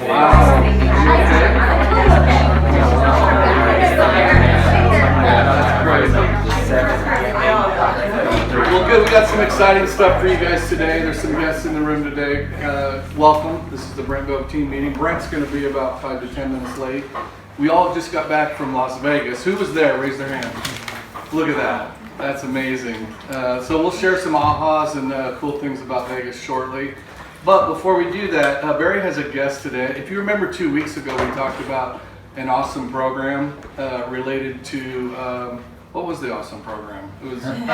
Well, good. We got some exciting stuff for you guys today. There's some guests in the room today. Welcome. This is the Brent Gove team meeting. Brent's going to be about 5 to 10 minutes late. We all just got back from Las Vegas. Who was there? Raise their hand. Look at that. That's amazing. So we'll share some ahas and cool things about Vegas shortly. But before we do that, Barry has a guest today. If you remember 2 weeks ago, we talked about an awesome program related to, what was the awesome program? It was $500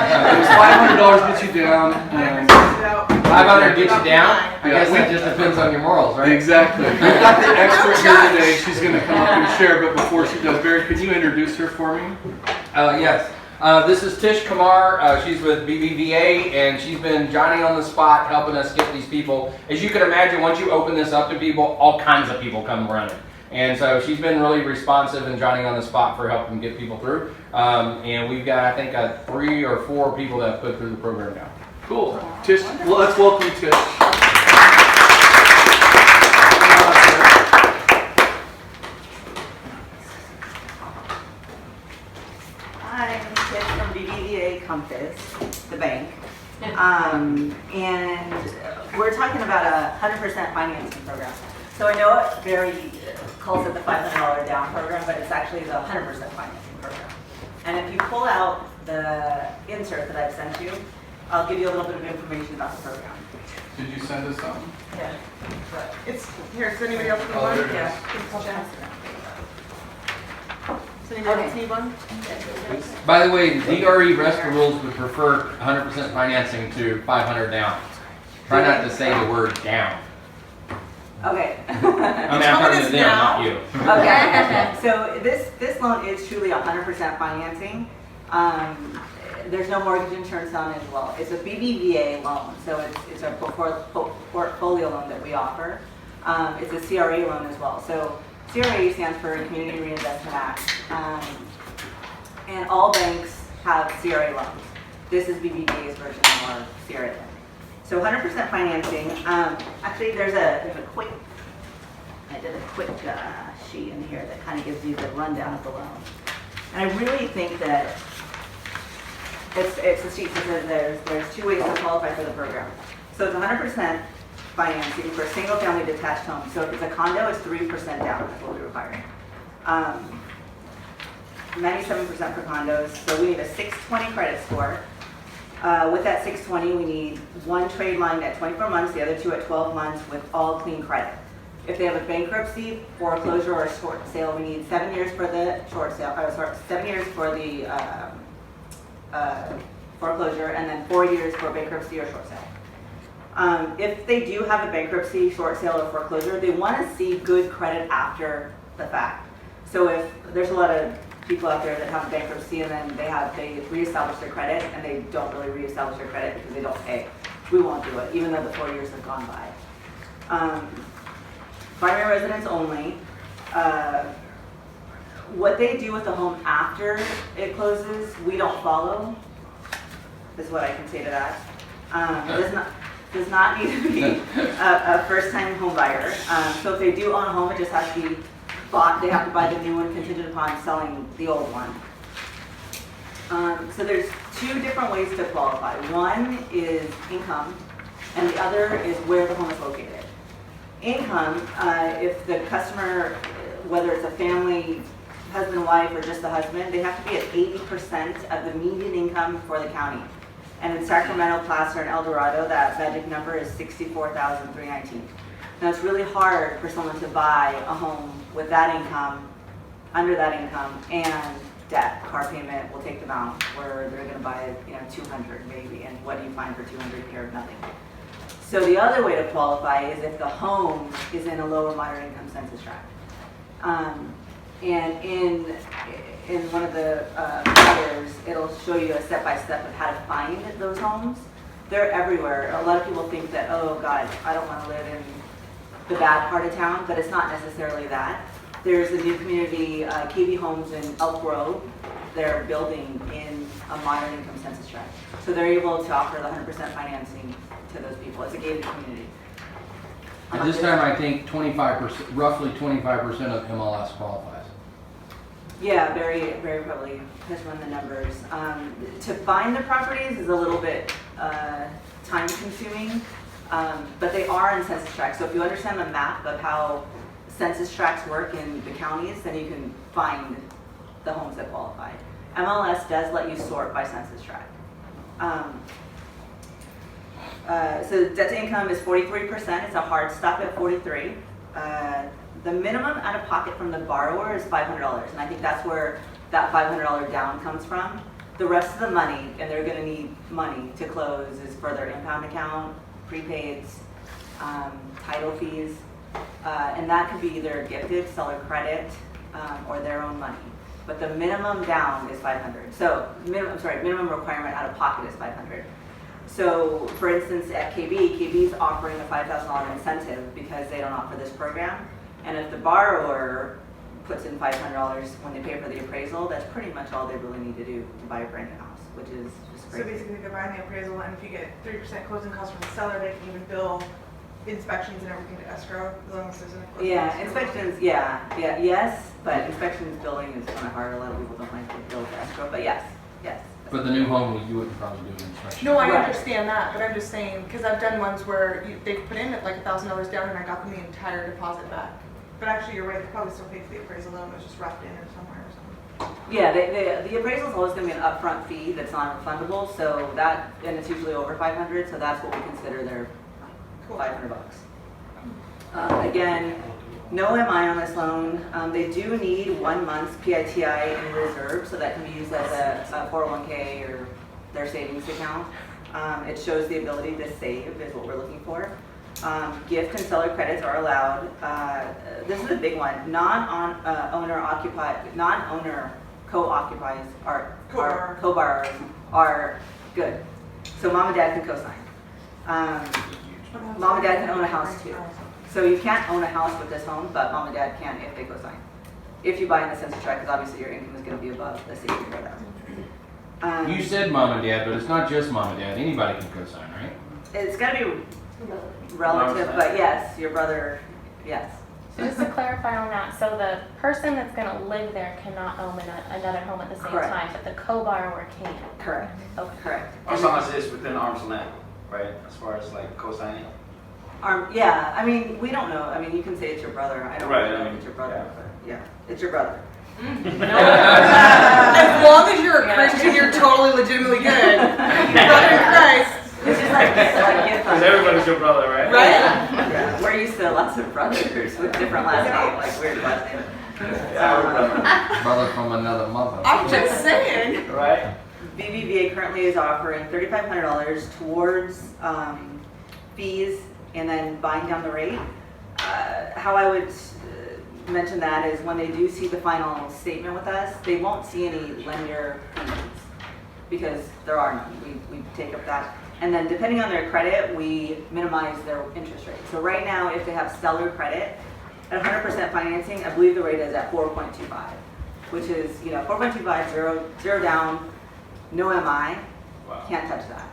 get you down. And $500 get you down? I guess that just depends on your morals, right? Exactly. We've got the expert here today. She's going to come up and share, but before she does, Barry, could you introduce her for me? Yes. This is Tish Kumar. She's with BBVA, and she's been Johnny on the spot helping us get these people. As you can imagine, once you open this up to people, all kinds of people come running. And so she's been really responsive and Johnny on the spot for helping get people through. And we've got, I think, 3 or 4 people that have put through the program now. Cool. Tish, well, let's welcome Tish. Hi, I'm Tish from BBVA Compass, the bank. And we're talking about a 100% financing program. So I know it Barry calls it the $500 down program, but it's actually the 100% financing program. And if you pull out the insert that I've sent you, I'll give you a little bit of information about the program. Did you send us something? Yeah. It's here. Does anybody else need one? Yeah. Does anybody else need one? By the way, DRE Rescue Rules would prefer 100% financing to 500 down. Try not to say the word down. Okay. I mean, I'm talking to them, not you. Okay. So this loan is truly 100% financing. There's no mortgage insurance on it as well. It's a BBVA loan, so it's a portfolio loan that we offer. It's a CRA loan as well. So CRA stands for Community Reinvestment Act, and all banks have CRA loans. This is BBVA's version of our CRA loan. So 100% financing. Actually, there's a quick. I did a quick sheet in here that kind of gives you the rundown of the loan, and I really think that it's a sheet that there's 2 ways to qualify for the program. So it's 100% financing for a single-family detached home. So if it's a condo, it's 3% down. That's what we require. 97% for condos. So we need a 620 credit score. With that 620, we need 1 trade line at 24 months, the other 2 at 12 months with all clean credit. If they have a bankruptcy, foreclosure, or a short sale, we need 7 years for the short sale, 7 years for the foreclosure, and then 4 years for bankruptcy or short sale. If they do have a bankruptcy, short sale, or foreclosure, they want to see good credit after the fact. So if there's a lot of people out there that have a bankruptcy and then they reestablish their credit and they don't really reestablish their credit because they don't pay, we won't do it, even though the 4 years have gone by. Primary residence only. What they do with the home after it closes, we don't follow, is what I can say to that. Does not need to be a first-time home buyer. So if they do own a home, it just has to be bought. They have to buy the new one contingent upon selling the old one. So there's 2 different ways to qualify. One is income, and the other is where the home is located. Income, if the customer, whether it's a family, husband, wife, or just the husband, they have to be at 80% of the median income for the county. And in Sacramento, Placer, and El Dorado, that magic number is $64,319. Now it's really hard for someone to buy a home with that income, under that income, and debt. Car payment will take them out, where they're going to buy, $200 maybe. And what do you find for $200 here? Nothing. So the other way to qualify is if the home is in a lower moderate income census tract. And in one of the flyers, it'll show you a step-by-step of how to find those homes. They're everywhere. A lot of people think that, oh God, I don't want to live in the bad part of town, but it's not necessarily that. There's a new community, KB Homes in Elk Grove. They're building in a moderate income census tract. So they're able to offer the 100% financing to those people. It's a gated community. At this time, I think 25%, roughly 25% of MLS qualifies. Yeah, very, very probably has run the numbers. To find the properties is a little bit time consuming, but they are in census tracts. So if you understand the map of how census tracts work in the counties, then you can find the homes that qualify. MLS does let you sort by census tract. So debt to income is 43%. It's a hard stop at 43. The minimum out of pocket from the borrower is $500, and I think that's where that $500 down comes from. The rest of the money, and they're going to need money to close, is for their impound account, prepaids, title fees, and that could be either gifted, seller credit, or their own money. But the minimum down is $500. So minimum requirement out of pocket is $500. So for instance, at KB is offering a $5,000 incentive because they don't offer this program. And if the borrower puts in $500 when they pay for the appraisal, that's pretty much all they really need to do to buy a brand new house, which is just So great. basically they're buying the appraisal, and if you get 3% closing costs from the seller, they can even bill inspections and everything to escrow, as long as there's an closing Yeah, cost. inspections, yes, but inspections billing is kind of hard. A lot of people don't like to bill to escrow, but yes. But the new home, you wouldn't probably do an inspection. No, I Right. understand that, but I'm just saying, because I've done ones where they've put in like $1,000 down and I got them the entire deposit back. But actually, you're right, they probably still paid for the appraisal loan, it was just wrapped in or somewhere or something. Yeah, the appraisal is always going to be an upfront fee that's non-refundable, so that, and it's usually over $500, so that's what we consider their Cool. $500. Again, no MI on this loan. They do need 1 month's PITI in reserve, so that can be used as a 401k or their savings account. It shows the ability to save is what we're looking for. Gift and seller credits are allowed. This is a big one. Non-owner co-occupies Co-borrower. co-borrowers are good. So mom and dad can co-sign. Mom and dad can own a house too. So you can't own a house with this home, but mom and dad can if they co-sign. If you buy in the census tract, because obviously your income is going to be above the safety credit. You said mom and dad, but it's not just mom and dad. Anybody can co-sign, right? It's got to be relative, but yes, your brother, yes. So just to clarify on that, so the person that's going to live there cannot own another home at the same Correct. time, but the co-borrower can. Correct. Okay. Correct. As long as it's within arm's length, right? As far as like co-signing. Yeah, I mean, we don't know. I mean, you can say it's your brother. I don't Right, know I if mean, it's your brother, yeah. but yeah, it's your brother. As long as you're a Yeah. Christian, you're totally legitimately good. Brother in Christ. It's just like gift Because everybody's your brother, right? Right? Yeah, we're used to lots of brothers with different last names, like weird last names. Yeah, we're brother. Brother from another mother. I'm just saying. Right? BBVA currently is offering $3,500 towards fees and then buying down the rate. How I would mention that is when they do see the final statement with us, they won't see any lender penalties because there are none. We take up that. And then depending on their credit, we minimize their interest rate. So right now, if they have stellar credit, at 100% financing, I believe the rate is at 4.25, which is, 4.25, zero down, no MI, Wow. can't touch that.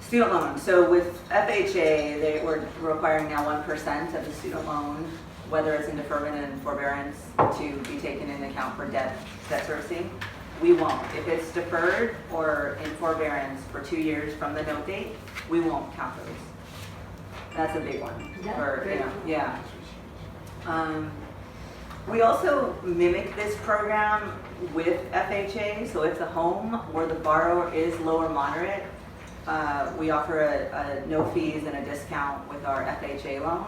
Student loan. So with FHA, they were requiring now 1% of the student loan, whether it's in deferment and forbearance, to be taken into account for debt servicing. We won't. If it's deferred or in forbearance for 2 years from the note date, we won't count those. That's a big one. Yeah. We also mimic this program with FHA. So if the home where the borrower is low or moderate, we offer a no fees and a discount with our FHA loan,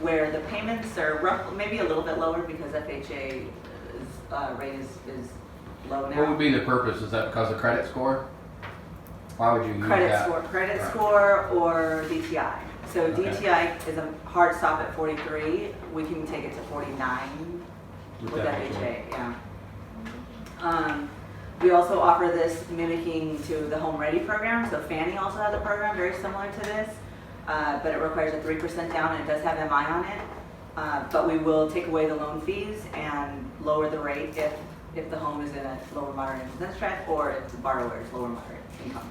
where the payments are roughly, maybe a little bit lower because FHA rate is low now. What would be the purpose? Is that because of credit score? Why would you use Credit that? score or DTI. So Okay. DTI is a hard stop at 43. We can take it to 49 with FHA. Yeah. We also offer this mimicking to the Home Ready program. So Fannie also has a program very similar to this, but it requires a 3% down and it does have MI on it. But we will take away the loan fees and lower the rate if the home is in a lower moderate income tract or if the borrower is lower moderate income.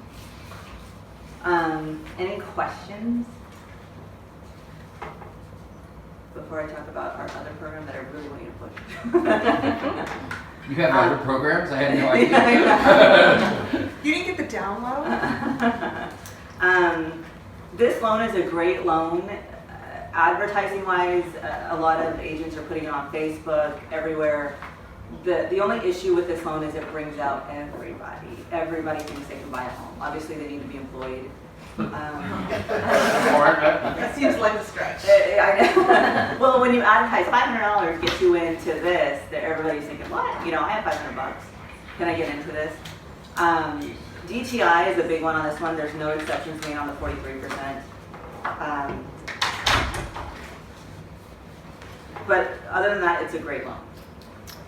Any questions? Before I talk about our other program that I really want you to push. You have other programs? I had no idea. You didn't get the download? This loan is a great loan. Advertising wise, a lot of agents are putting it on Facebook, everywhere. The only issue with this loan is it brings out everybody. Everybody thinks they can buy a home. Obviously, they need to be employed. That seems like a stretch. I know. Well, when you advertise $500 gets you into this, that everybody's thinking, what? You know, I have $500. Can I get into this? DTI is a big one on this one. There's no exceptions made on the 43%. But other than that, it's a great loan.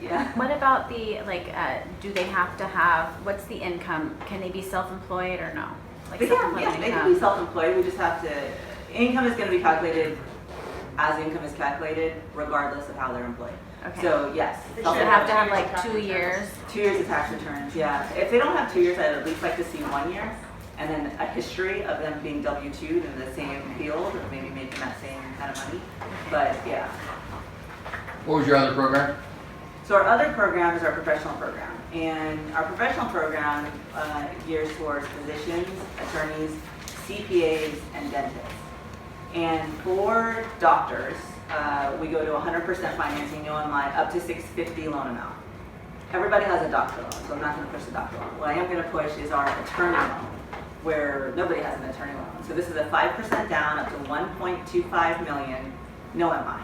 Yeah. What about the, like, do they have to have, what's the income? Can they be self-employed or no? Like They can, yeah, they can be self-employed. We just have to, income is going to be calculated as income is calculated, regardless of how they're employed. Okay. So yes. They So they should have to have like 2 years. 2 years of tax returns, yeah. If they don't have 2 years, I'd at least like to see 1 year, and then a history of them being W-2'd in the same field, or maybe making that same kind of money. But yeah. What was your other program? So our other program is our professional program, and our professional program gears towards physicians, attorneys, CPAs, and dentists. And for doctors, we go to 100% financing, no MI, up to $650 loan amount. Everybody has a doctor loan, so I'm not going to push the doctor loan. What I am going to push is our attorney loan, where nobody has an attorney loan. So this is a 5% down up to $1.25 million, no MI.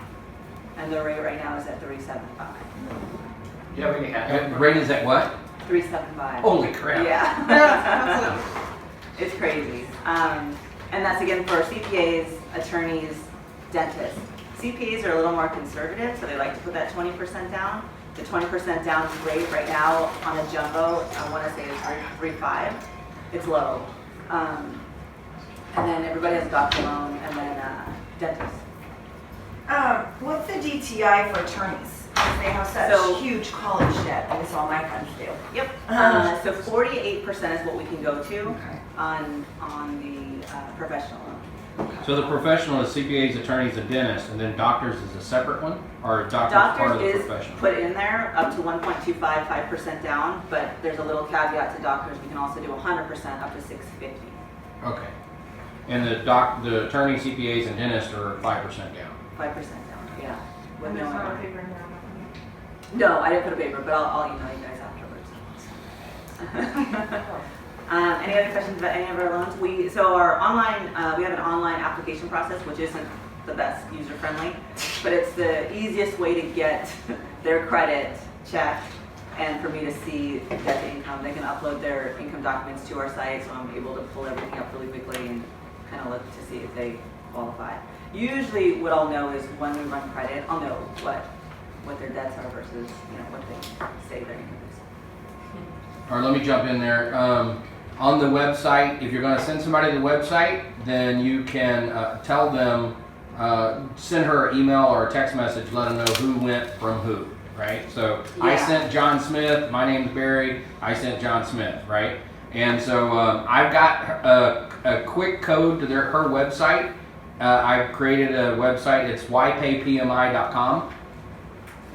And the rate right now is at 3.75. Do you have any The rate is at what? 3.75. Holy crap. Yeah. It's crazy. And that's again for CPAs, attorneys, dentists. CPAs are a little more conservative, so they like to put that 20% down. The 20% down rate right now on a jumbo, I want to say is 3.5. It's low. And then everybody has a doctor loan, and then dentists. What's the DTI for attorneys? Because they have such So- huge college debt, and it's all my friends do. Yep. So 48% is what we can go to Okay. on the professional loan. So the professional is CPAs, attorneys, and dentists, and then doctors is a separate one? Or doctors part of Doctors the is professional? put in there up to 1.25, 5% down, but there's a little caveat to doctors. We can also do 100% up to 650. Okay. And the attorney, CPAs, and dentists are 5% down. 5% down, yeah. With And no there's not a MI. paper in there. No, I didn't put a paper, but I'll email you guys afterwards. Any other questions about any of our loans? So our online, we have an online application process, which isn't the best user-friendly, but it's the easiest way to get their credit checked and for me to see debt to income. They can upload their income documents to our site, so I'm able to pull everything up really quickly and kind of look to see if they qualify. Usually what I'll know is when we run credit, I'll know what their debts are versus what they say their income is. All right, let me jump in there. On the website, if you're going to send somebody to the website, then you can tell them, send her an email or a text message, let them know who went from who, right? So I Yeah. sent John Smith, my name's Barry, I sent John Smith, right? And so I've got a quick code to her website. I've created a website, it's ypaypmi.com.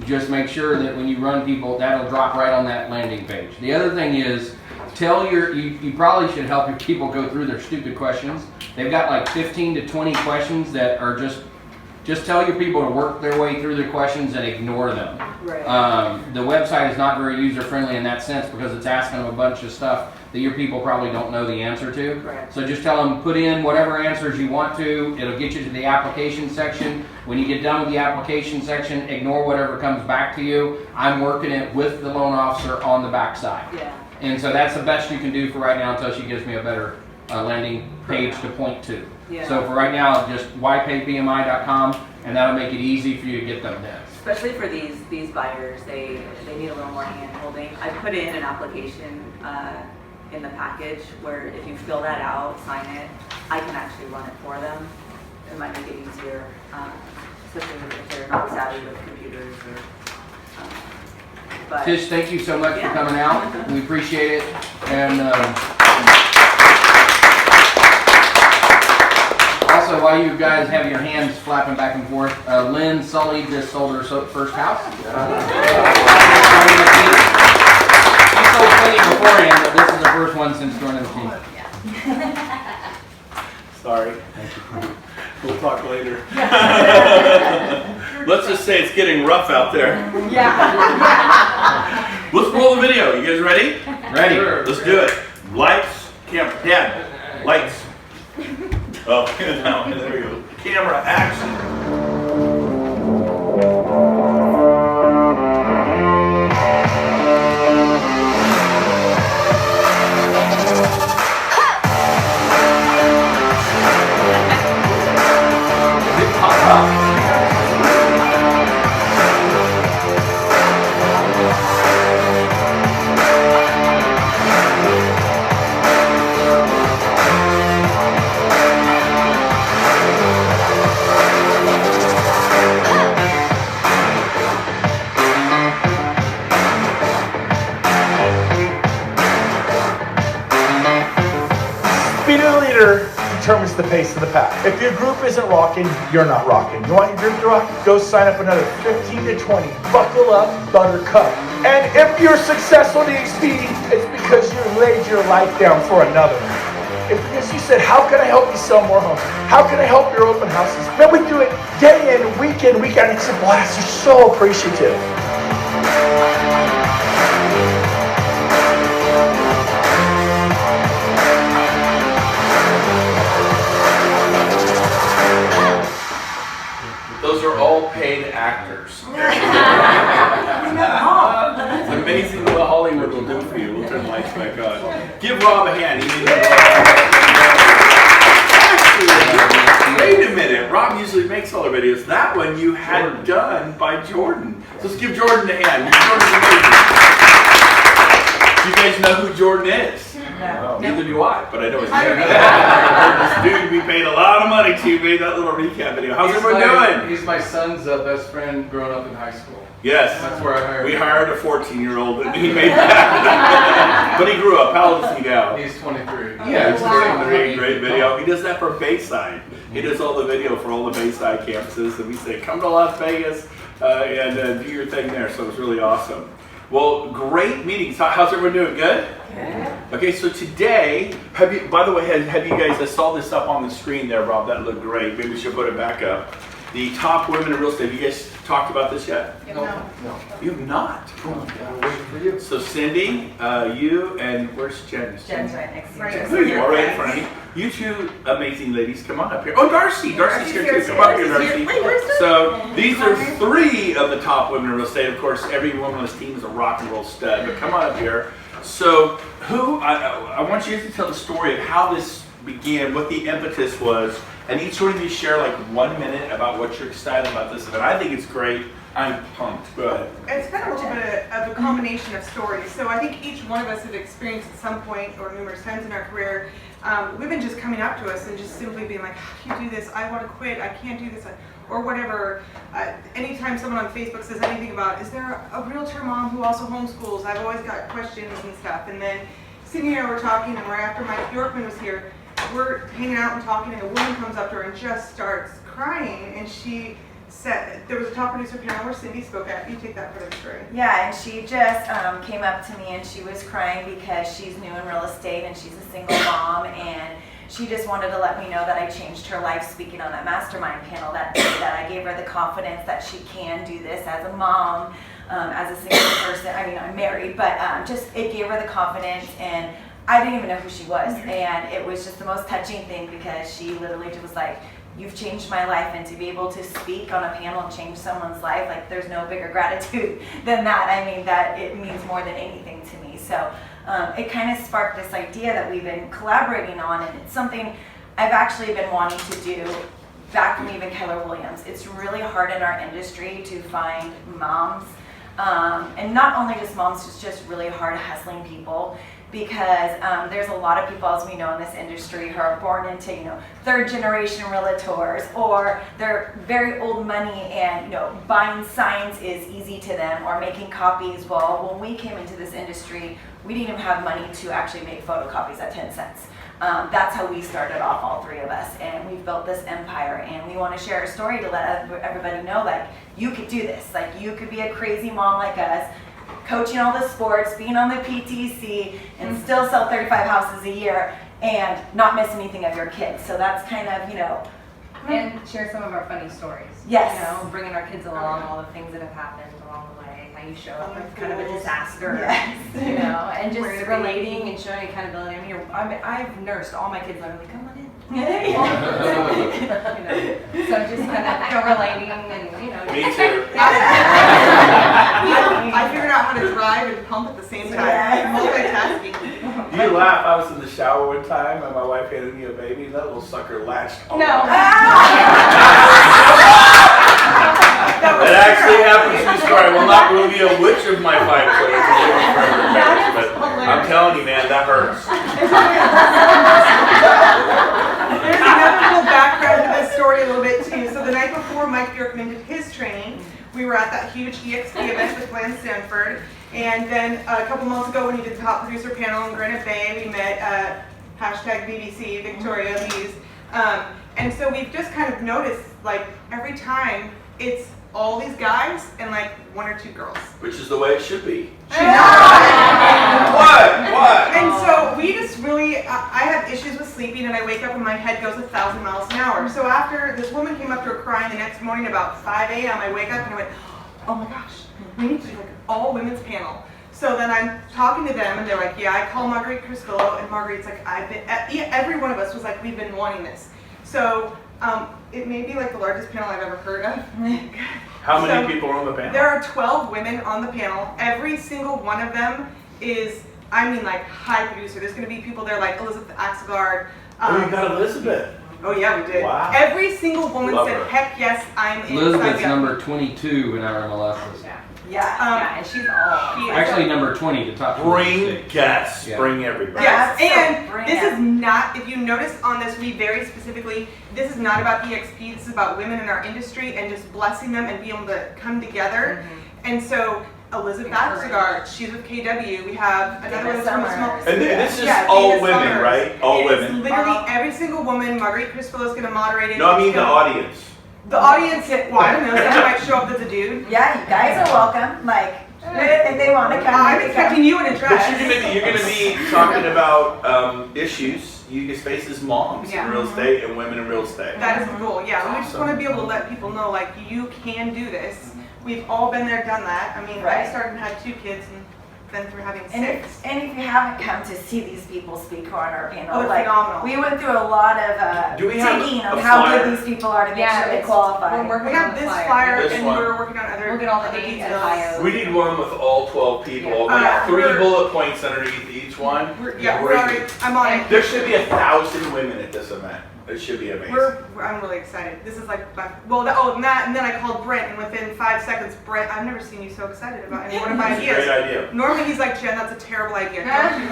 Just make sure that when you run people, that'll drop right on that landing page. The other thing is, you probably should help your people go through their stupid questions. They've got like 15 to 20 questions that are just tell your people to work their way through their questions and ignore them. Right. The website is not very user friendly in that sense because it's asking them a bunch of stuff that your people probably don't know the answer to. Correct. So just tell them, put in whatever answers you want to. It'll get you to the application section. When you get done with the application section, ignore whatever comes back to you. I'm working it with the loan officer on the backside. Yeah. And so that's the best you can do for right now until she gives me a better landing page to point to. Yeah. So for right now, just ypaypmi.com, and that'll make it easy for you to get them done. Especially for these buyers, they need a little more hand holding. I put in an application in the package where if you fill that out, sign it, I can actually run it for them. It might make it easier, especially if they're not savvy with computers or. But Tish, thank you so much Yeah. for coming out. We appreciate it. And so while you guys have your hands flapping back and forth, Lynn Sully just sold her first house. She sold plenty beforehand, but this is the first one since joining the team. Sorry. We'll talk later. Let's just say it's getting rough out there. Yeah. Let's roll the video. You guys ready? Ready. Let's do it. Lights, camera, Dad, lights. Oh, no, there we go. Camera, action. Speed of the leader determines the pace of the pack. If your group isn't rocking, you're not rocking. You want your group to rock? Go sign up another 15 to 20. Buckle up, buttercup. And if you're successful in speed, it's because you laid your life down for another. It's because you said, how can I help you sell more homes? How can I help your open houses? Then we do it day in, week out. It's a blast. You're so appreciative. Those are all paid actors. It's amazing what Hollywood will do for you. We'll turn the lights back on. Give Rob a hand. Actually, wait a minute. Rob usually makes all our videos. That one you had done by Jordan. So let's give Jordan a hand. Jordan's amazing. You guys know who Jordan is? No. Neither do I, but I know his name. This dude we paid a lot of money to made that little recap video. How's everyone doing? He's my son's best friend growing up in high school. Yes. That's where I hired We him. hired a 14-year-old and he made that. But he grew up. How old is he now? He's 23. Yeah, he's Wow. 23. Great video. He does that for Bayside. He does all the video for all the Bayside campuses. And we say, come to Las Vegas and do your thing there. So it was really awesome. Well, great meetings. How's everyone doing? Good? Okay, so today, by the way, have you guys, I saw this up on the screen there, Rob. That looked great. Maybe we should put it back up. The top women in real estate. Have you guys talked about this yet? No. You have not. I'm waiting for you. So Cindy, you, and where's Jen? Jen's right next to you. Right. There you are, right in front of me. You two amazing ladies, come on up here. Oh, Darcy's here too. Come up here, Darcy. So these are 3 of the top women in real estate. Of course, every woman on this team is a rock and roll stud. But come on up here. So I want you to tell the story of how this began, what the impetus was, and each one of you share like 1 minute about what you're excited about this event. I think it's great. I'm pumped. Go ahead. It's been a little bit of a combination of stories. So I think each one of us have experienced at some point or numerous times in our career, women just coming up to us and just simply being like, how do you do this? I want to quit. I can't do this. Or whatever. Anytime someone on Facebook says anything about, is there a realtor mom who also homeschools? I've always got questions and stuff. And then Cindy and I were talking, and right after Mike Yorkman was here, we're hanging out and talking, and a woman comes up to her and just starts crying. And she said, there was a top producer panel where Cindy spoke at. You take that part of the story. Yeah, and she just came up to me and she was crying because she's new in real estate and she's a single mom, and she just wanted to let me know that I changed her life speaking on that mastermind panel that day, that I gave her the confidence that she can do this as a mom, as a single person. I mean, I'm married, but just it gave her the confidence, and I didn't even know who she was, and it was just the most touching thing because she literally just was like, you've changed my life, and to be able to speak on a panel and change someone's life, like there's no bigger gratitude than that. I mean, that it means more than anything to me. So it kind of sparked this idea that we've been collaborating on, and it's something I've actually been wanting to do back from even Keller Williams. It's really hard in our industry to find moms, and not only just moms, it's just really hard hustling people. Because there's a lot of people, as we know in this industry, who are born into, third generation realtors, or they're very old money, and buying signs is easy to them, or making copies. Well, when we came into this industry, we didn't even have money to actually make photocopies at 10 cents. That's how we started off, all three of us, and we've built this empire, and we want to share our story to let everybody know, like, you could do this. Like, you could be a crazy mom like us, coaching all the sports, being on the PTC, and still sell 35 houses a year and not miss anything of your kids. So that's kind of, you know. And share some of our funny stories. Yes. You know, bringing our kids along, all the things that have happened along the way, how you show up with kind of a disaster. Yes. You know, and just Where to be. relating and showing accountability. I mean, I've nursed all my kids. I'm like, come on in. You know, so just kind of relating and, you know. Me too. I figured out how to drive and pump at the same time. Yeah. Multitasking. You laugh. I was in the shower one time and my wife handed me a baby and that little sucker latched on. No. That actually happened. True story. I will not reveal which of my 5 children is living forever, but I'm telling you, man, that hurts. There's another little background to this story a little bit too. So the night before Mike Bjorkman did his training, we were at that huge EXP event with Glenn Stanford. And then a couple months ago when he did the top producer panel in Granite Bay, we met hashtag BBC Victoria Lees. And so we've just kind of noticed, like, every time it's all these guys and like 1 or 2 girls. Which is the way it should be. What? What? And so we just really, I have issues with sleeping and I wake up and my head goes 1,000 miles an hour. So after this woman came up to her crying the next morning about 5 a.m., I wake up and I went, oh my gosh, we need to do like an all women's panel. So then I'm talking to them and they're like, yeah, I call Marguerite Crispillo, and Marguerite's like, every one of us was like, we've been wanting this. So it may be like the largest panel I've ever heard of. How many people are on the panel? There are 12 women on the panel. Every single one of them is, I mean, like, high producer. There's going to be people there like Elizabeth Axelgard. Oh, you got Elizabeth. Oh yeah, we did. Wow. Every single woman Love said, her. heck yes, I'm in. Elizabeth's Sign me up. number 22 in our MLSs. Yeah. And she's all. She is- Actually, number 20, the top 20. Bring guests. Yeah. Bring everybody. Yes, Yeah, so bring and this it. is not, if you notice on this, we very specifically, this is not about EXP, this is about women in our industry and just blessing them and being able to come together. And so, Elizabeth Axelgard, she's with KW, we have another one from a small. And this is Yeah, all Dana women, Summers. right? All It is women. literally every single woman. Marguerite Crispillo is going to moderate it. No, I mean It's the gonna- audience. The audience, well, I don't know, someone might show up as a dude. Yeah, you guys are welcome. Like, if they want to come. I'm they expecting come. you in a But dress. you're gonna be talking about issues you face as moms Yeah. in real estate and women in real estate. That is the goal, yeah. We just Awesome. want to be able to let people know, like, you can do this. We've all been there, done that. I mean, I Right. started and had 2 kids and been through having 6. And if you haven't come to see these people speak on our panel, Oh, it's like, phenomenal. we went through a lot of Do we have digging a on how flyer? good these people are to make Yeah, sure they it's- qualify. we're working We on have the this flyer. flyer This and one. we're working on other. We'll get all the other names and details. bios. We need one with all 12 people. Yeah. We have 3 We're- bullet points underneath each one. Yeah, we're Great. already, I'm on it. There should be 1,000 women at this event. It should be amazing. I'm really excited. This is like, and then I called Brent, and within 5 seconds, Brent, I've never seen you so excited about any one of my It's a great ideas. idea. Normally he's like, Jen, that's a terrible idea. Jen,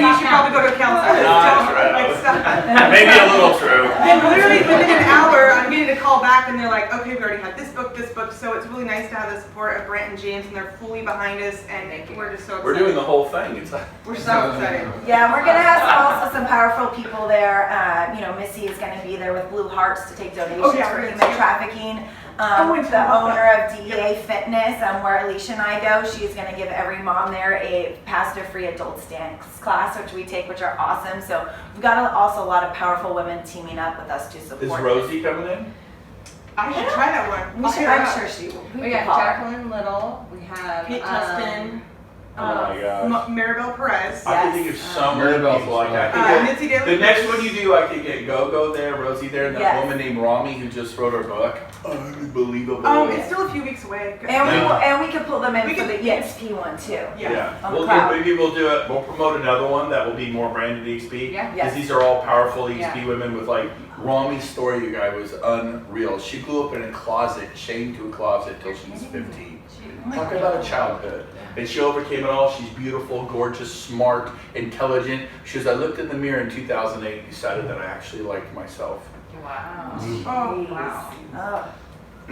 you should probably go to a counselor. Not true. Like, stop. Maybe a little true. Then literally within an hour, I'm getting a call back and they're like, okay, we already had this book. So it's really nice to have the support of Brent and James, and they're fully behind us, and we're just so excited. We're doing the whole thing. It's like, We're so excited. Yeah, we're gonna have also some powerful people there. Missy is gonna be there with Blue Hearts to take donations Oh, yeah, for we're human gonna see. trafficking. went to The that. owner of DEA Fitness, where Alicia and I go, she's gonna give every mom there a pastor-free adult dance class, which we take, which are awesome. So we've got also a lot of powerful women teaming up with us to support. is this. Rosie coming in? I should try that one. We should, I'm sure she will. We got Jacqueline Little. We have Kate Tustin, Oh my gosh. Maribel Perez, I can think of so many Maribel's people like that. fun. Mitzi Daly. The next one you do, I could get Go-Go there, Rosie there, and that Yes. woman named Rami who just wrote her book. Unbelievable. It's still a few weeks away. And we could pull them in We for could- the EXP one too. Yeah. On the We'll cloud. maybe we'll do it. We'll promote another one that will be more branded EXP. Yeah. Because Yes. these are all powerful EXP Yeah. women with like Rami's story. You guys was unreal. She grew up in a closet, chained to a closet till she was 15. Talk about a childhood. And she overcame it all. She's beautiful, gorgeous, smart, intelligent. She says, I looked in the mirror in 2008 and decided that I actually liked myself. Wow. Oh, wow. Oh.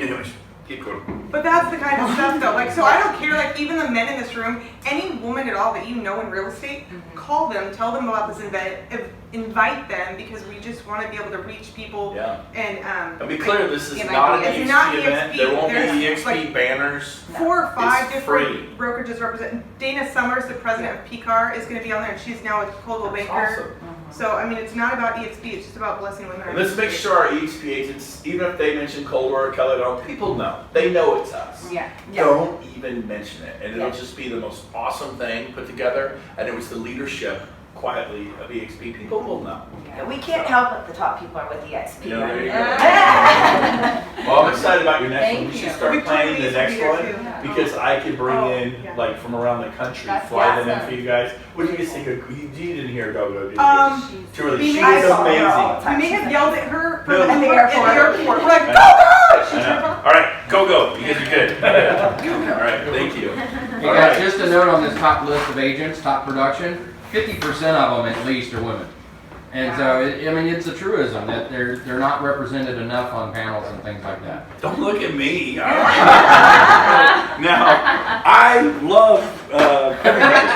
Anyways, Keep going. But that's the kind of stuff though, like, so I don't care, like, even the men in this room, any woman at all that you know in real estate, call them, tell them about this event, invite them, because we just want to be able to reach people. Yeah. And be clear, this is Give not an ideas. It's EXP not event. EXP. There won't be There's, EXP like, banners. 4 or 5 It's different free. brokerages represent. Dana Summers, the president of PCAR, is going to be on there, and she's now with Coldwell That's Banker. awesome. So, I mean, it's not about EXP, it's just about blessing women. And let's make sure our EXP agents, even if they mention Coldwell or Kelly, people know. They know it's us. Yeah. Don't even mention it. And it'll just be the most awesome thing put together. And it was the leadership, quietly, of EXP. People will know. Yeah, we can't help it, the top people are with EXP. Yeah, there you right? go. Well, I'm excited about your next one. Thank We should you. start Victoria planning the needs to next be there one too. because I could bring Oh, in yeah. like from around the country, That's fly them in awesome. for you guys. What do you guys think of? You didn't hear Go-Go, did you? Too early. we She's may- saw her all the amazing. time. We may have yelled at her No. at the airport. We're like, I go, know. go! I know. All right, go. You guys are good. All right, thank you. Hey All guys, right. just a note on this top list of agents, top production, 50% of them at least are women. And so, I mean, it's a truism that they're not represented enough on panels and things like that. Don't look at me. Now, I love everybody.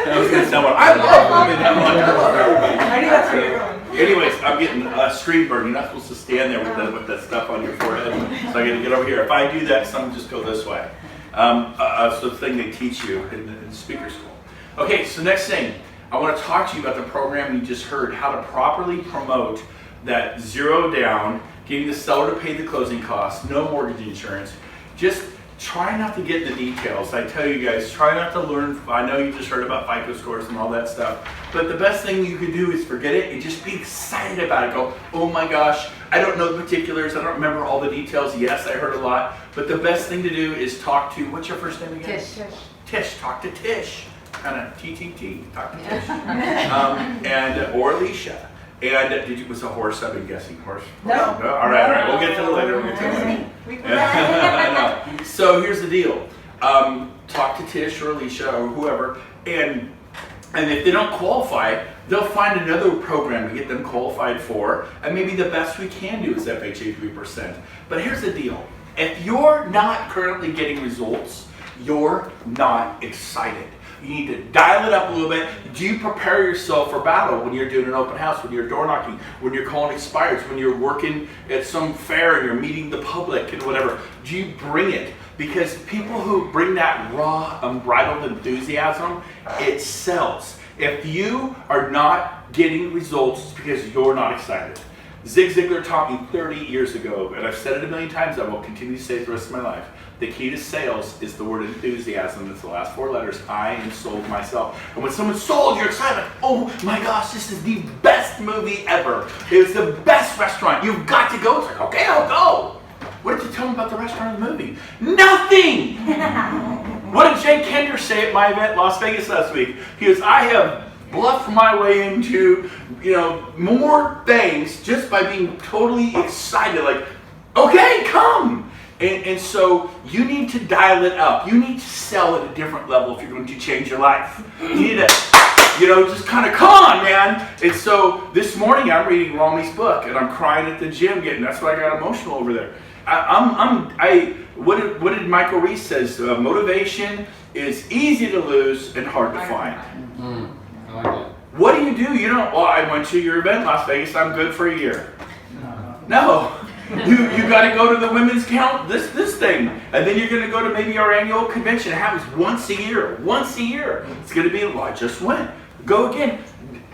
I was going to say one. I love women. I love everybody. I knew that's where you're going. Anyways, I'm getting stream burn. You're not supposed to stand there with that stuff on your forehead. So I got to get over here. If I do that, some just go this way. It's the thing they teach you in speaker school. Okay, so next thing. I want to talk to you about the program you just heard, how to properly promote that zero down, getting the seller to pay the closing costs, no mortgage insurance. Just try not to get the details. I tell you guys, try not to learn. I know you just heard about FICO scores and all that stuff, but the best thing you can do is forget it and just be excited about it. Go, oh my gosh, I don't know the particulars. I don't remember all the details. Yes, I heard a lot, but the best thing to do is talk to, what's your first name again? Tish. Tish, talk to Tish. Kind of TTT, talk to Tish. Or Alicia. And was a horse, I've been guessing. Horse? No. All right, we'll get to it later. I know. So here's the deal. Talk to Tish or Alicia or whoever, and if they don't qualify, they'll find another program to get them qualified for, and maybe the best we can do is FHA 3%. But here's the deal. If you're not currently getting results, you're not excited. You need to dial it up a little bit. Do you prepare yourself for battle when you're doing an open house, when you're door knocking, when you're calling expireds, when you're working at some fair and you're meeting the public and whatever? Do you bring it? Because people who bring that raw, unbridled enthusiasm, it sells. If you are not getting results, it's because you're not excited. Zig Ziglar taught me 30 years ago, and I've said it a million times, I will continue to say it the rest of my life. The key to sales is the word enthusiasm. It's the last 4 letters. I am sold myself. And when someone's sold, you're excited. Oh my gosh, this is the best movie ever. It's the best restaurant. You've got to go. It's like, okay, I'll go. What did you tell them about the restaurant in the movie? Nothing! What did Jake Kender say at my event in Las Vegas last week? He goes, I have bluffed my way into, more things just by being totally excited. Like, okay, come. And so you need to dial it up. You need to sell at a different level if you're going to change your life. You need to, just kind of, come on, man. And so this morning I'm reading Romney's book and I'm crying at the gym. That's why I got emotional over there. What did Michael Reese says? Motivation is easy to lose and hard to find. I like that. What do? I went to your event in Las Vegas. I'm good for a year. No. You got to go to the women's count, this thing, and then you're going to go to maybe our annual convention. It happens once a year. It's going to be, I just went. Go again.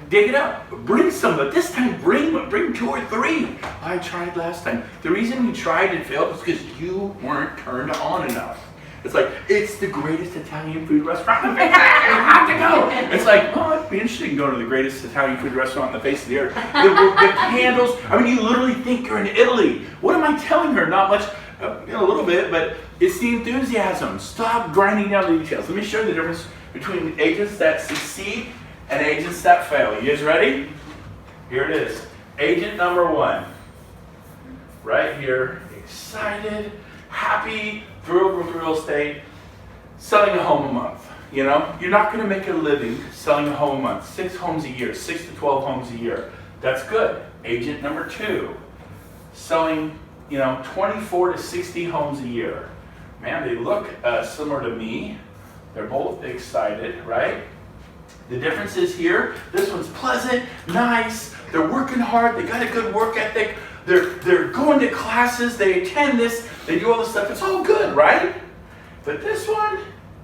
Dig it up. Bring some, but this time bring 2 or 3. I tried last time. The reason you tried and failed is because you weren't turned on enough. It's like, it's the greatest Italian food restaurant on the face of the earth. You have to go. It's like, it'd be interesting going to the greatest Italian food restaurant on the face of the earth. The candles, you literally think you're in Italy. What am I telling her? Not much, a little bit, but it's the enthusiasm. Stop grinding down the details. Let me show you the difference between agents that succeed and agents that fail. You guys ready? Here it is. Agent number 1. Right here, excited, happy, thrilled with real estate, selling a home a month. You're not going to make a living selling a home a month. 6 homes a year, 6 to 12 homes a year. That's good. Agent number 2, selling, 24 to 60 homes a year. Man, they look similar to me. They're both excited, right? The difference is here, this one's pleasant, nice, they're working hard, they got a good work ethic, they're going to classes, they attend this, they do all this stuff, it's all good, right? But this one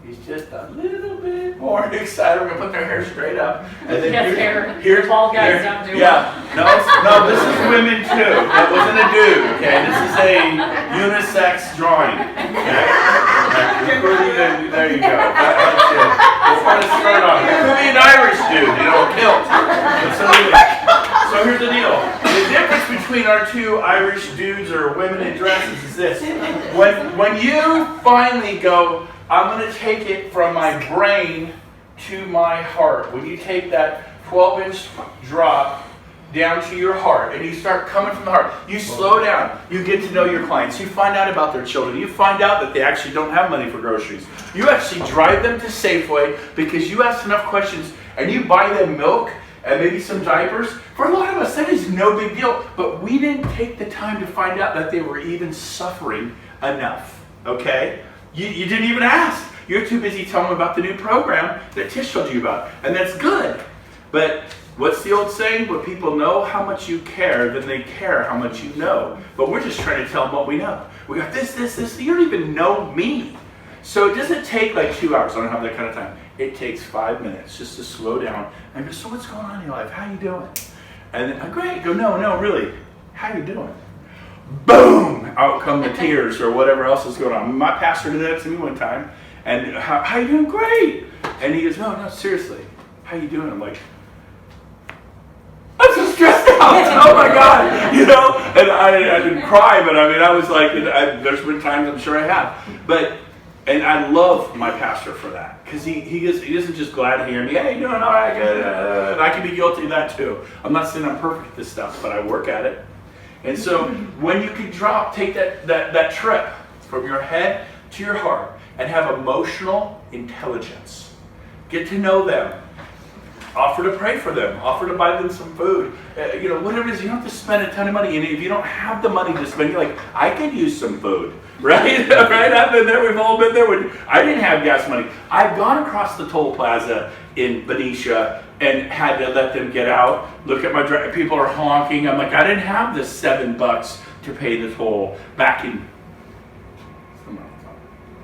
is just a little bit more excited. We're gonna put their hair straight up. And then here's bald guys don't do no, this is women too. That wasn't a dude, okay? This is a unisex drawing. Okay? There you go. That's it. We'll put a skirt on. It could be an Irish dude, kilt. So here's the deal. The difference between our two Irish dudes or women in dresses is this. When you finally go, I'm going to take it from my brain to my heart. When you take that 12-inch drop down to your heart and you start coming from the heart, you slow down, you get to know your clients, you find out about their children, you find out that they actually don't have money for groceries. You actually drive them to Safeway because you ask enough questions and you buy them milk and maybe some diapers. For a lot of us, that is no big deal, but we didn't take the time to find out that they were even suffering enough, okay? You didn't even ask. You're too busy telling them about the new program that Tish told you about. And that's good. But what's the old saying? When people know how much you care, then they care how much you know. But we're just trying to tell them what we know. We got this. You don't even know me. So it doesn't take like 2 hours. I don't have that kind of time. It takes 5 minutes just to slow down and go, so what's going on in your life? How you doing? And then, great. Go, no, really. How you doing? Boom! Out come the tears or whatever else is going on. My pastor did that to me one time. And how you doing? Great. And he goes, no, seriously. How you doing? I'm like, I'm so stressed out. Oh my God. And I didn't cry, but I was like, there's been times I'm sure I have. And I love my pastor for that. Because he isn't just glad to hear me, hey, you doing all right, good. And I can be guilty of that too. I'm not saying I'm perfect at this stuff, but I work at it. And so when you can take that trip from your head to your heart and have emotional intelligence, get to know them, offer to pray for them, offer to buy them some food, whatever it is, you don't have to spend a ton of money. And if you don't have the money to spend, you're like, I could use some food, right? Right? I've been there, we've all been there when I didn't have gas money. I've gone across the toll plaza in Benicia and had to let them get out. Look at my drive. People are honking. I'm like, I didn't have the $7 to pay the toll back in.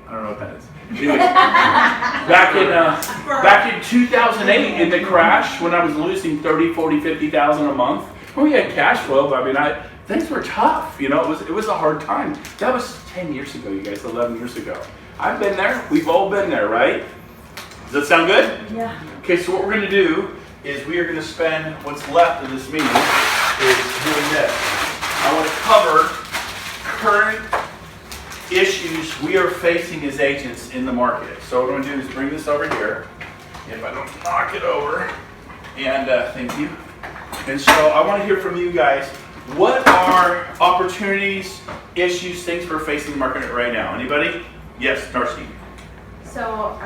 I don't know what that is. Anyway, back in 2008 in the crash when I was losing 30, 40, 50,000 a month. Well, we had cash flow, but things were tough. It was a hard time. That was 10 years ago, you guys. 11 years ago. I've been there. We've all been there, right? Does that sound good? Yeah. Okay, so what we're going to do is we are going to spend what's left of this meeting is doing this. I want to cover current issues we are facing as agents in the market. So what I'm going to do is bring this over here, if I don't knock it over, and thank you. And so I want to hear from you guys. What are opportunities, issues, things we're facing in the market right now? Anybody? Yes, Darcy. So,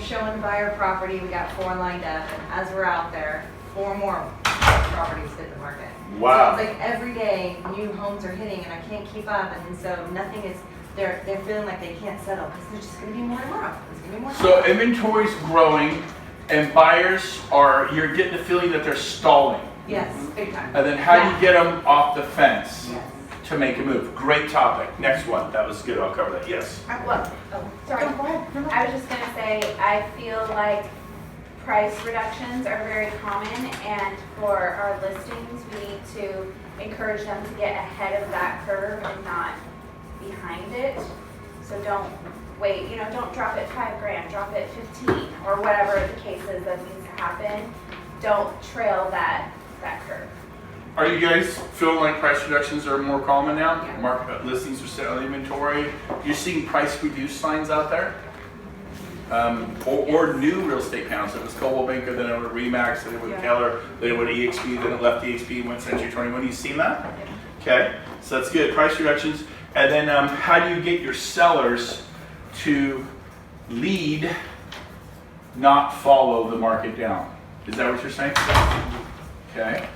showing buyer property, we got 4 lined up, and as we're out there, 4 more properties hit the market. Wow. So it's like every day, new homes are hitting, and I can't keep up, and so nothing is, they're feeling like they can't settle, because there's just going to be more tomorrow. There's going to be more tomorrow. So inventory's growing, and buyers you're getting the feeling that they're stalling. Yes, big time. And then how do you get them off the fence? Yes. To make a move. Great topic. Next one. That was good. I'll cover that. Yes. Sorry. I was just gonna say, I feel like price reductions are very common, and for our listings, we need to encourage them to get ahead of that curve and not behind it. So don't wait, don't drop it $5,000, drop it 15, or whatever the case is that needs to happen. Don't trail that curve. Are you guys feeling like price reductions are more common now? Yeah. Market listings are set on inventory. You're seeing price reduced signs out there? Or new real estate panels. It was Coldwell Banker, then it went Remax, then it went Keller, then it went EXP, then it left EXP and went Century 21. You seen that? Okay, so that's good. Price reductions. And then how do you get your sellers to lead, not follow the market down? Is that what you're saying? Okay.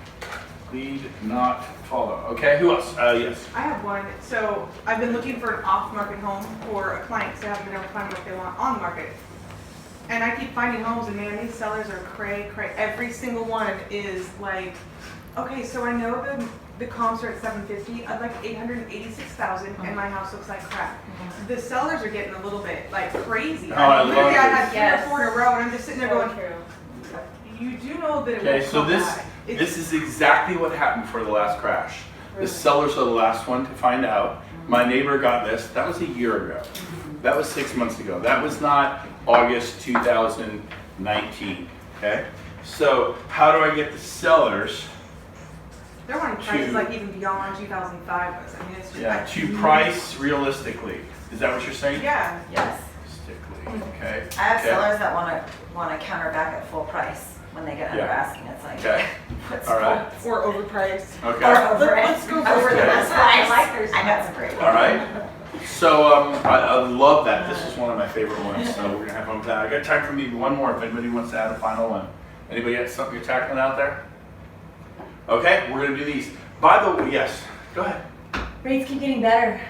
Lead, not follow. Okay, who else? Yes. I have one. So I've been looking for an off-market home for a client because I haven't been able to find what they want on the market. And I keep finding homes, and man, these sellers are cray. Every single one is like, okay, so I know the comps are at 750. I'd like 886,000, and my house looks like crap. The sellers are getting a little bit like crazy. Oh, I love literally, I it. had 3 or 4 in a row, and I'm just sitting there going, you do know that it Okay, will so come this back. this is exactly what happened for the last crash. The sellers are the last one to find out. My neighbor got this. That was a year ago. That was 6 months ago. That was not August 2019. Okay, so how do I get the sellers? They're wanting prices like even beyond 2005 was. I mean, it's just To price realistically. Is that what you're saying? Yeah. Yes. Realistically. Okay. I have Okay. sellers that want to counter back at full price when they get under Yeah. asking. It's like, Okay. what's All right. Or overpriced. Okay. Or over it. Let's go for over the it. list price. I got some great ones. All right. So I love that. This is one of my favorite ones. So we're gonna have fun with that. I got time for maybe one more. If anybody wants to add a final one. Anybody got something you're tackling out there? Okay, we're gonna do these. By the way, yes. Go ahead. Rates keep getting better.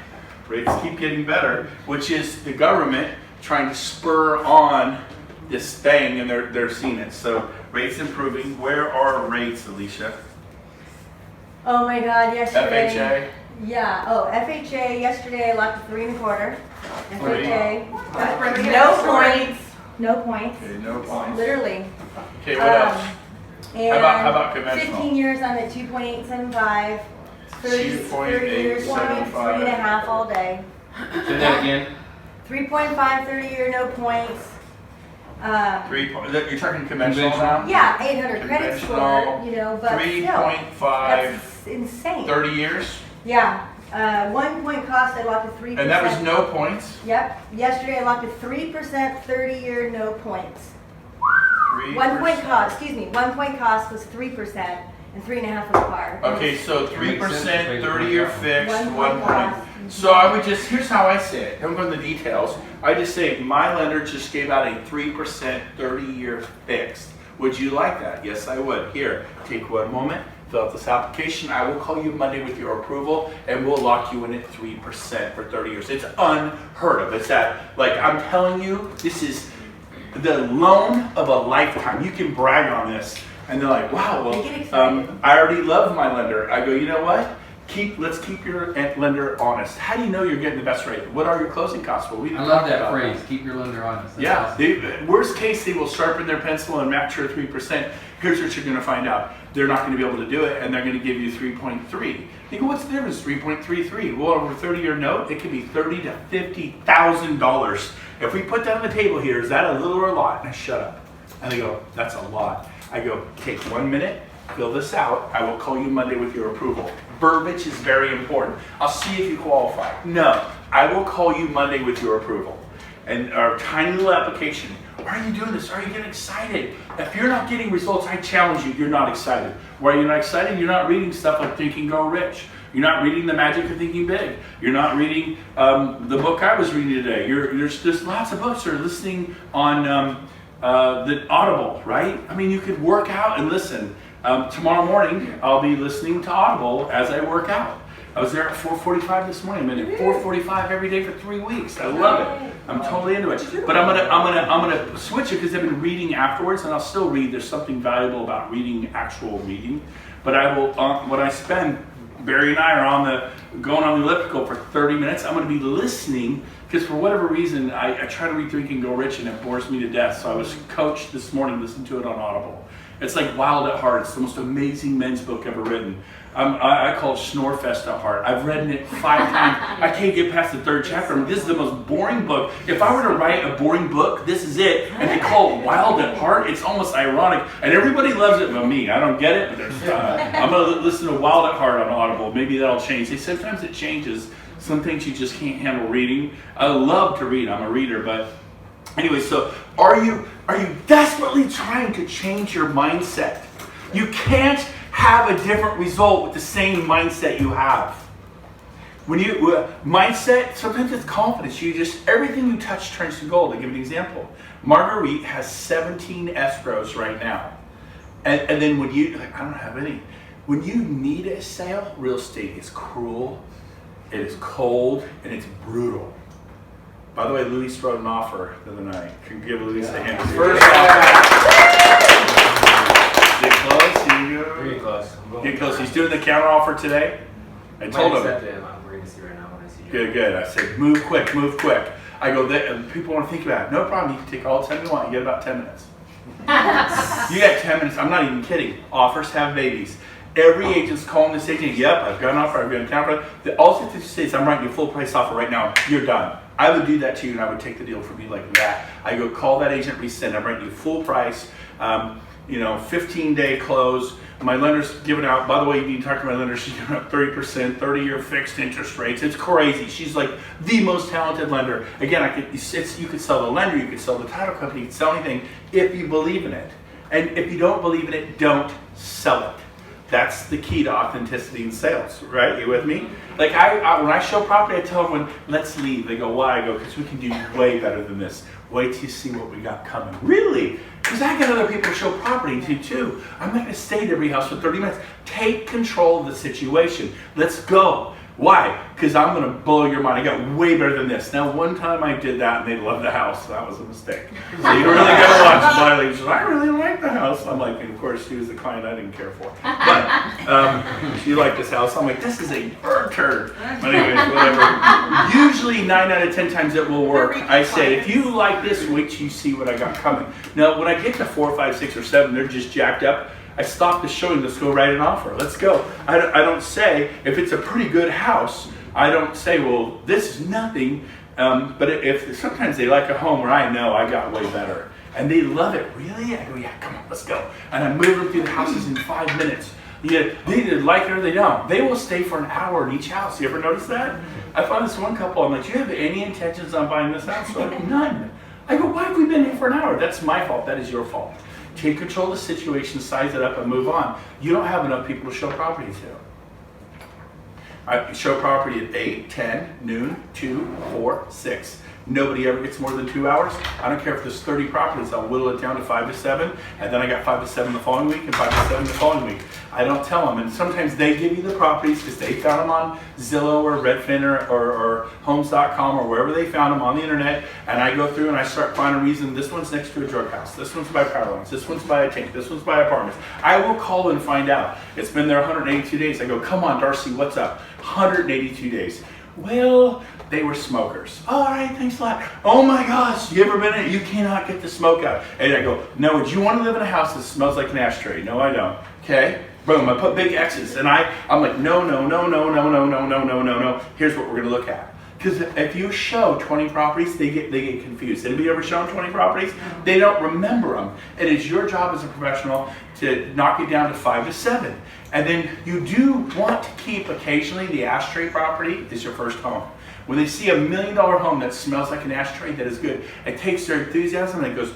Rates keep getting better, which is the government trying to spur on this thing, and they're seeing it. So rates improving. Where are rates, Alicia? Oh my God, yesterday. FHA. Yeah, FHA, yesterday I locked at 3 1/4. FHA. Brenda, No get the points. No points. Okay, no points. Literally. Okay, what else? And How about conventional? 15 years, I'm at 2.875. 30 years, 2.875. 3.5 all day. Say that again. 3.5, 30-year, no points. 3 point. You're talking conventional now. Yeah, 800 credit score, Conventional, but still, 3.5, that's insane. 30 years, Yeah, 1 point cost, I locked at 3%. and that was no points. Yep, yesterday I locked at 3%, 30-year, no points. 3%. 1 point cost, 1 point cost was 3%, and 3.5 was par. Okay, so 3%, 30-year fixed, 1 1 point point. cost. So I would just, here's how I say it. Don't go into the details. I just say my lender just gave out a 3% 30-year fixed. Would you like that? Yes, I would. Here, take 1 moment, fill out this application. I will call you Monday with your approval, and we'll lock you in at 3% for 30 years. It's unheard of. It's that, like I'm telling you, this is the loan of a lifetime. You can brag on this. And they're like, wow, well, They get excited. I already love my lender. I go, you know what? Let's keep your lender honest. How do you know you're getting the best rate? What are your closing costs? Well, we didn't I love talk that about phrase. Keep your lender honest. That's Yeah, awesome. worst case, they will sharpen their pencil and match your 3%. Here's what you're going to find out. They're not going to be able to do it, and they're going to give you 3.3. You go, what's the difference? 3.33. Well, over a 30-year note, it could be $30,000 to $50,000. If we put that on the table here, is that a little or a lot? And I shut up. And they go, that's a lot. I go, take 1 minute, fill this out. I will call you Monday with your approval. Verbiage is very important. I'll see if you qualify. No, I will call you Monday with your approval. And our tiny little application. Why are you doing this? Are you getting excited? If you're not getting results, I challenge you, you're not excited. Why are you not excited? You're not reading stuff like Think and Grow Rich. You're not reading The Magic of Thinking Big. You're not reading the book I was reading today. There's lots of books. You're listening on the Audible, right? I mean, you could work out and listen. Tomorrow morning, I'll be listening to Audible as I work out. I was there at 4:45 this morning. I'm in at 4:45 every day for 3 weeks. I love it. I'm totally into it. But I'm gonna switch it because I've been reading afterwards, and I'll still read. There's something valuable about reading, actual reading. But I will when I spend. Barry and I are going on the elliptical for 30 minutes. I'm going to be listening because for whatever reason, I try to read Think and Go Rich and it bores me to death. So I was coached this morning, listening to it on Audible. It's like Wild at Heart. It's the most amazing men's book ever written. I call it Snorefest at Heart. I've read it 5 times. I can't get past the 3rd chapter. I mean, this is the most boring book. If I were to write a boring book, this is it. And they call it Wild at Heart. It's almost ironic. And everybody loves it but me. I don't get it, but I'm going to listen to Wild at Heart on Audible. Maybe that'll change. Sometimes it changes. Some things you just can't handle reading. I love to read. I'm a reader, but anyway, so are you desperately trying to change your mindset? You can't have a different result with the same mindset you have. When you mindset, sometimes it's confidence. Everything you touch turns to gold. I'll give you an example. Marguerite has 17 escrows right now, and then when I don't have any. When you need a sale, real estate is cruel, it is cold, and it's brutal. By the way, Luis wrote an offer the other night. Can give Luis a hand. His first offer. Get close. Pretty close. Get close. He's doing the counter offer today. I told him. We're gonna see right now when I see you. Good. I said, move quick, move quick. I go, people want to think about it. No problem. You can take all the time you want. You get about 10 minutes. You got 10 minutes. I'm not even kidding. Offers have babies. Every agent's calling this agent. Yep, I've got an offer. I've got a counter. All you have to say is, I'm writing you a full price offer right now. You're done. I would do that to you, and I would take the deal from you like that. I go call that agent, resend. I'm writing you full price. 15-day close. My lender's giving out, by the way, you need to talk to my lender, she's giving out 30%, 30-year fixed interest rates. It's crazy. She's like the most talented lender. Again, you could sell the lender, you could sell the title company, you could sell anything if you believe in it. And if you don't believe in it, don't sell it. That's the key to authenticity in sales, right? You with me? Like when I show property, I tell everyone, let's leave. They go, why? I go, because we can do way better than this. Wait till you see what we got coming. Really? Because I got other people to show property to too. I'm not going to stay at every house for 30 minutes. Take control of the situation. Let's go. Why? Because I'm going to blow your mind. I got way better than this. Now, one time I did that and they loved the house. That was a mistake. So you really got to watch my lady. She says, I really like the house. I'm like, and of course, she was the client I didn't care for. But she liked this house. I'm like, this is a bird turd. But anyways, whatever. Usually 9 out of 10 times it will work. I say, if you like this, wait till you see what I got coming. Now, when I get to 4, 5, 6, or 7, they're just jacked up. I stop the showing, let's go write an offer. Let's go. I don't say, if it's a pretty good house, I don't say, well, this is nothing. But if sometimes they like a home where I know I got way better. And they love it. Really? I go, yeah, come on, let's go. And I move them through the houses in 5 minutes. Yeah, they either like it or they don't. They will stay for an hour in each house. You ever notice that? I found this one couple, I'm like, do you have any intentions on buying this house? They're like, none. I go, why have we been here for an hour? That's my fault. That is your fault. Take control of the situation, size it up, and move on. You don't have enough people to show property to. I show property at 8, 10, noon, 2, 4, 6. Nobody ever gets more than 2 hours. I don't care if there's 30 properties, I'll whittle it down to 5 to 7, and then I got 5 to 7 the following week and 5 to 7 the following week. I don't tell them, and sometimes they give you the properties because they found them on Zillow or Redfin or Homes.com or wherever they found them on the internet, and I go through and I start finding a reason. This one's next to a drug house, this one's by power lines, this one's by a tank, this one's by apartments. I will call and find out. It's been there 182 days. I go, come on, Darcy, what's up? 182 days. Well, they were smokers. All right, thanks a lot. Oh my gosh, you ever been in it? You cannot get the smoke out. And I go, no, would you want to live in a house that smells like an ashtray? No, I don't. Okay, boom, I put big X's. And I'm like, no. Here's what we're gonna look at. Because if you show 20 properties, they get confused. Anybody ever shown 20 properties? They don't remember them. It is your job as a professional to knock it down to 5 to 7. And then you do want to keep occasionally the ashtray property is your first home. When they see $1 million home that smells like an ashtray, that is good. It takes their enthusiasm and it goes,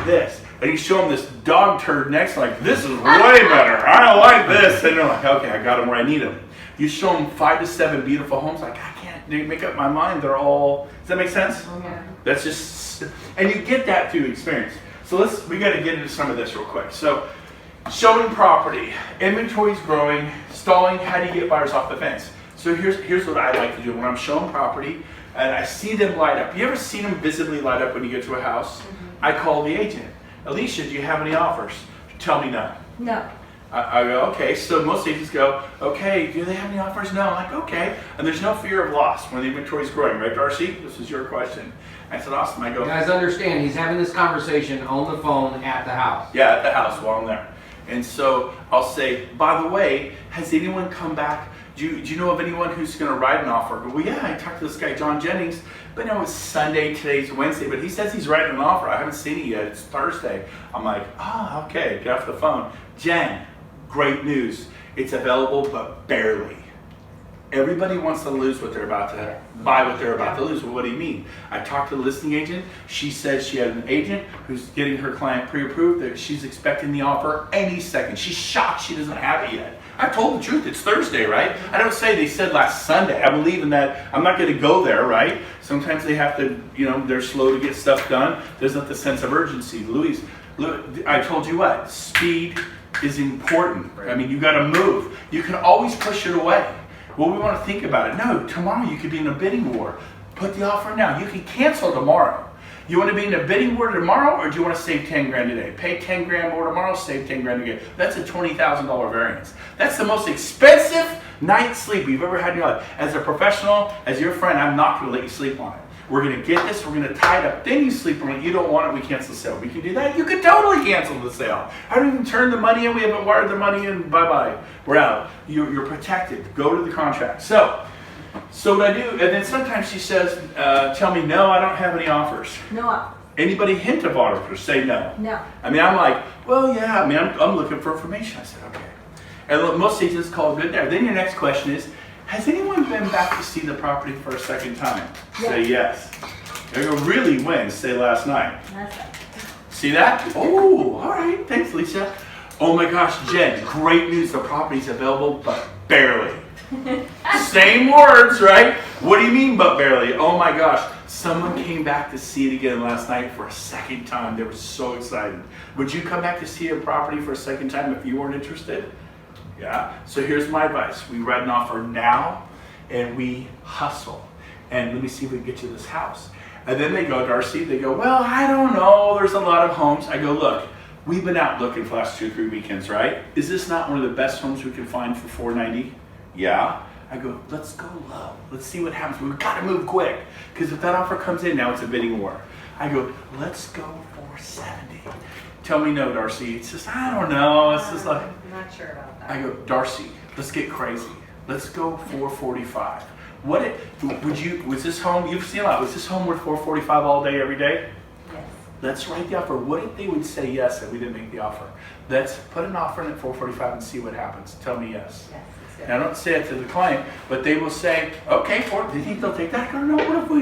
this. And you show them this dog turd next, like, this is way better. I like this. And they're like, okay, I got them where I need them. You show them 5 to 7 beautiful homes, like, I can't make up my mind. They're all, does that make sense? Yeah. That's just, and you get that through experience. So we got to get into some of this real quick. So, showing property, inventory's growing, stalling, how do you get buyers off the fence? So here's what I like to do when I'm showing property and I see them light up. You ever seen them visibly light up when you get to a house? I call the agent. Alicia, do you have any offers? Tell me none. No. I go, okay, so most agents go, okay, do they have any offers? No. I'm like, okay. And there's no fear of loss when the inventory's growing, right, Darcy? This is your question. I said, awesome. I go, You guys understand, he's having this conversation on the phone at the house. yeah, at the house while I'm there. And so I'll say, by the way, has anyone come back? Do you know of anyone who's going to write an offer? I go, well, yeah, I talked to this guy, John Jennings, but no, it's Sunday, today's Wednesday, but he says he's writing an offer. I haven't seen it yet. It's Thursday. I'm like, okay, get off the phone. Jen, great news. It's available, but barely. Everybody wants to lose what they're about to buy, what they're about to lose. Well, what do you mean? I talked to the listing agent. She says she had an agent who's getting her client pre-approved, that she's expecting the offer any second. She's shocked she doesn't have it yet. I told the truth. It's Thursday, right? I don't say they said last Sunday. I believe in that. I'm not going to go there, right? Sometimes they have to, they're slow to get stuff done. There's not the sense of urgency. Louis, I told you what? Speed is important. I mean, you got to move. You can always push it away. Well, we want to think about it. No, tomorrow you could be in a bidding war. Put the offer now. You can cancel tomorrow. You want to be in a bidding war tomorrow, or do you want to save 10 grand a day? Pay 10 grand more tomorrow, save 10 grand a day. That's a $20,000 variance. That's the most expensive night's sleep you've ever had in your life. As a professional, as your friend, I'm not going to let you sleep on it. We're going to get this, we're going to tie it up. Then you sleep on it. You don't want it, we cancel the sale. We can do that. You can totally cancel the sale. I don't even turn the money in. We haven't wired the money in. Bye-bye. We're out. You're protected. Go to the contract. So what I do, and then sometimes she says, tell me, no, I don't have any offers. No. Anybody hint of offers, say no. No. I mean, I'm like, well, yeah, I mean, I'm looking for information. I said, okay. And look, most agents call good there. Then your next question is, has anyone been back to see the property for a second time? Yes. Say yes. They go, really when? Say last night. That's it. See that? Oh, all right. Thanks, Lisa. Oh my gosh, Jen, great news. The property's available, but barely. Same words, right? What do you mean, but barely? Oh my gosh. Someone came back to see it again last night for a second time. They were so excited. Would you come back to see a property for a second time if you weren't interested? Yeah. So here's my advice. We write an offer now and we hustle. And let me see if we can get you this house. And then they go, Darcy, they go, well, I don't know. There's a lot of homes. I go, look, we've been out looking for the last 2 or 3 weekends, right? Is this not one of the best homes we can find for $490? Yeah. I go, let's go low. Let's see what happens. We've got to move quick. Because if that offer comes in, now it's a bidding war. I go, let's go $470. Tell me no, Darcy. It's just, I don't know. It's just like, I'm not sure about that. I go, Darcy, let's get crazy. Let's go $445. What it, was this home, you've seen a lot, was this home worth $445 all day, every day? Yes. Let's write the offer. What if they would say yes if we didn't make the offer? Let's put an offer in at $445 and see what happens. Tell me yes. Yes. And I don't say it to the client, but they will say, okay, do you think they'll take that? I don't know.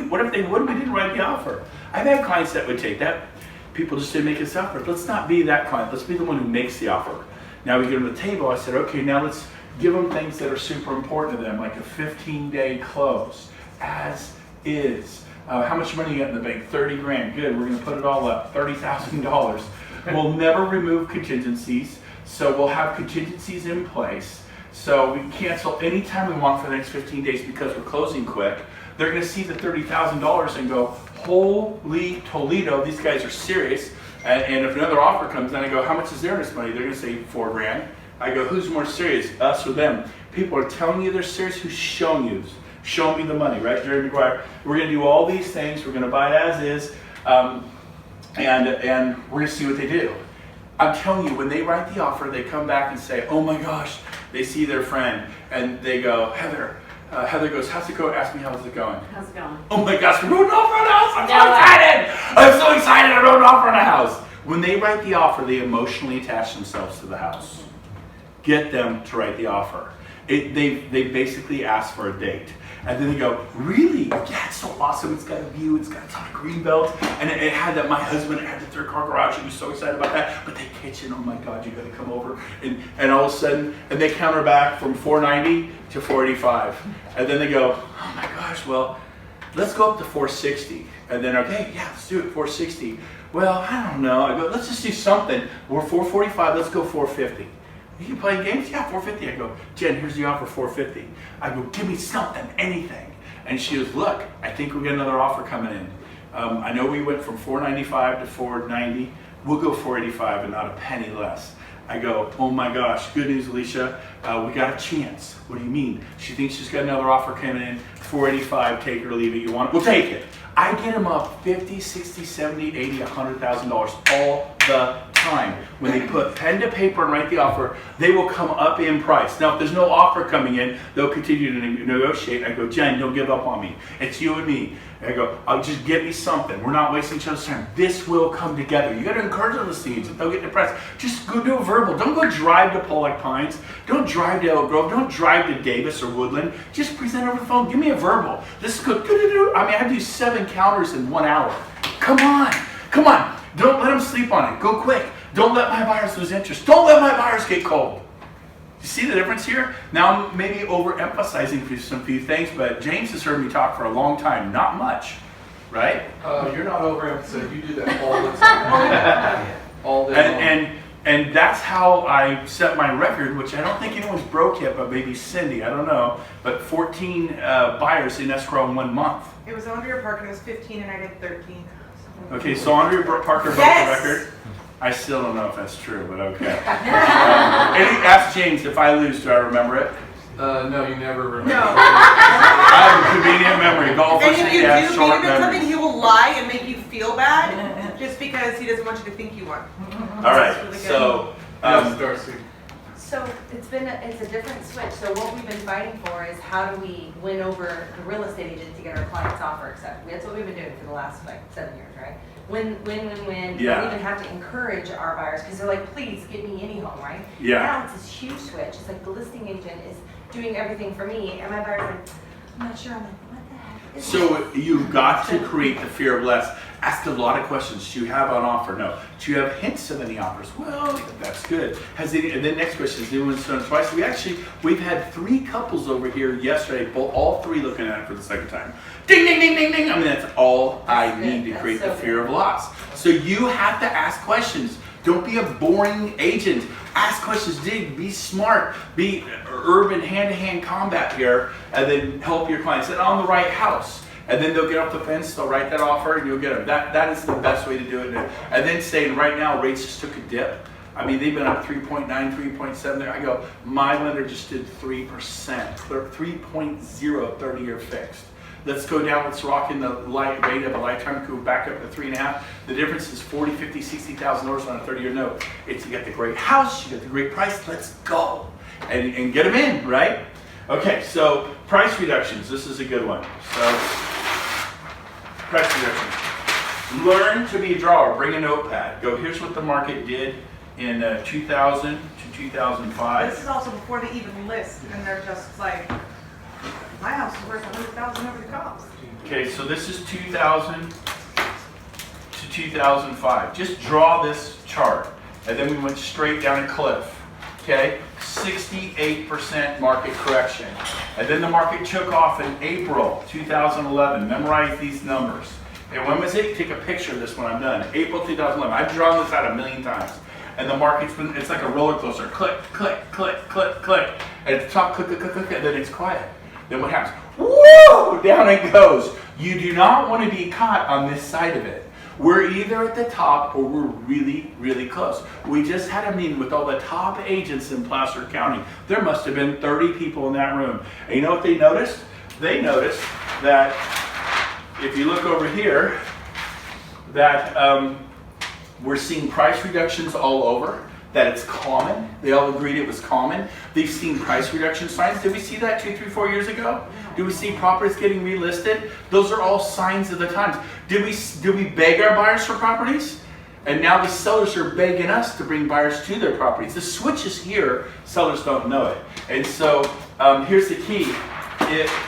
What if they would? We didn't write the offer. I've had clients that would take that. People just didn't make us offer. Let's not be that client. Let's be the one who makes the offer. Now we get them to the table. I said, okay, now let's give them things that are super important to them, like a 15-day close, as is. How much money you got in the bank? 30 grand. Good. We're going to put it all up. $30,000. We'll never remove contingencies, so we'll have contingencies in place. So we can cancel anytime we want for the next 15 days because we're closing quick. They're going to see the $30,000 and go, holy Toledo, these guys are serious. And if another offer comes in, I go, how much is their earnest money? They're going to say $4 grand. I go, who's more serious, us or them? People are telling you they're serious. Who's showing you? Show me the money, right? Jerry McGuire. We're going to do all these things. We're going to buy it as is. And we're going to see what they do. I'm telling you, when they write the offer, they come back and say, oh my gosh, they see their friend and they go, Heather goes, how's it going? Ask me, how's it going? How's it going? Oh my gosh, we wrote an offer on a house. I'm so excited. I'm so excited. I wrote an offer on a house. When they write the offer, they emotionally attach themselves to the house. Get them to write the offer. They basically ask for a date. And then they go, really? Yeah, it's so awesome. It's got a view. It's got a ton of green belt. And it had that, my husband had the 3-car garage. He was so excited about that. But the kitchen, oh my God, you got to come over. And all of a sudden, and they counter back from $490 to $485. And then they go, oh my gosh, well, let's go up to $460. And then, okay, yeah, let's do it, $460. Well, I don't know. I go, let's just do something. We're $445, let's go $450. You can play games? Yeah, $450. I go, Jen, here's the offer, $450. I go, give me something, anything. And she goes, look, I think we got another offer coming in. I know we went from $495 to $490. We'll go $485 and not a penny less. I go, oh my gosh, good news, Alicia. We got a chance. What do you mean? She thinks she's got another offer coming in, $485, take it or leave it. You want it? We'll take it. I get them up $50, $60, $70, $80, $100,000 all the time. When they put pen to paper and write the offer, they will come up in price. Now, if there's no offer coming in, they'll continue to negotiate. I go, Jen, don't give up on me. It's you and me. I go, just get me something. We're not wasting each other's time. This will come together. You got to encourage them to see it. They'll get depressed. Just go do a verbal. Don't go drive to Pollock Pines. Don't drive to Elk Grove. Don't drive to Davis or Woodland. Just present over the phone. Give me a verbal. This is good. I mean, I do 7 counters in 1 hour. Come on. Come on. Don't let them sleep on it. Go quick. Don't let my buyers lose interest. Don't let my buyers get cold. You see the difference here? Now I'm maybe overemphasizing for some few things, but James has heard me talk for a long time. Not much, right? You're not overemphasizing. You do that all the time. All day long. And that's how I set my record, which I don't think anyone's broke yet, but maybe Cindy, I don't know. But 14 buyers in escrow in 1 month. It was Andrea Parker, it was 15 and I did 13. Okay, so Andrea Parker broke the record. I still don't know if that's true, but okay. Ask James, if I lose, do I remember it? No, you never remember. No. I have a convenient memory. Golfers And if you have do beat short him at something, memories. he will lie and make you feel bad just because he doesn't want you to think you won. All right, That's really good. so Yes, Darcy. So it's a different switch. So what we've been fighting for is how do we win over the real estate agent to get our clients offer accepted. That's what we've been doing for the last 7 years, right? Win. We Yeah. don't even have to encourage our buyers because they're like, please give me any home, right? Yeah. Now it's this huge switch. It's like the listing agent is doing everything for me, and my buyer's like, I'm not sure. I'm like, what the heck is So you've got to create the fear of less. Ask a lot of questions. Do you have an offer? No. Do you have hints of any offers? Well, that's good. And then next question is anyone done twice? We've had 3 couples over here yesterday, all 3 looking at it for the second time. Ding, ding, ding, ding, ding. I mean, that's all I need to create the fear of loss. So you have to ask questions. Don't be a boring agent. Ask questions, dig, be smart, be urban hand-to-hand combat here, and then help your clients. And on the right house. And then they'll get off the fence, they'll write that offer, and you'll get them. That is the best way to do it. And then saying right now, rates just took a dip. I mean, they've been up 3.9, 3.7 there. I go, my lender just did 3%, 3.0 30-year fixed. Let's go down, let's rock in the rate of a lifetime, go back up to 3.5. The difference is $40,000, $50,000, $60,000 on a 30-year note. It's you get the great house, you get the great price, let's go. And get them in, right? Okay, so price reductions, this is a good one. So, price reductions. Learn to be a drawer, bring a notepad. Go, here's what the market did in 2000 to 2005. This is also before they even list, and they're just like, my house is worth $100,000 over the cost. Okay, so this is 2000 to 2005. Just draw this chart. And then we went straight down a cliff. Okay, 68% market correction. And then the market took off in April 2011. Memorize these numbers. And when was it? Take a picture of this when I'm done. April 2011. I've drawn this out a million times. And the market's been, it's like a roller coaster. Click, click, click, click, click. And at the top, click, click, click, click, and then it's quiet. Then what happens? Woo! Down it goes. You do not want to be caught on this side of it. We're either at the top or we're really, really close. We just had a meeting with all the top agents in Placer County. There must have been 30 people in that room. And you know what they noticed? They noticed that if you look over here, that we're seeing price reductions all over, that it's common. They all agreed it was common. They've seen price reduction signs. Did we see that 2, 3, 4 years ago? Do we see properties getting relisted? Those are all signs of the times. Did we beg our buyers for properties? And now the sellers are begging us to bring buyers to their properties. The switch is here. Sellers don't know it. And so here's the key.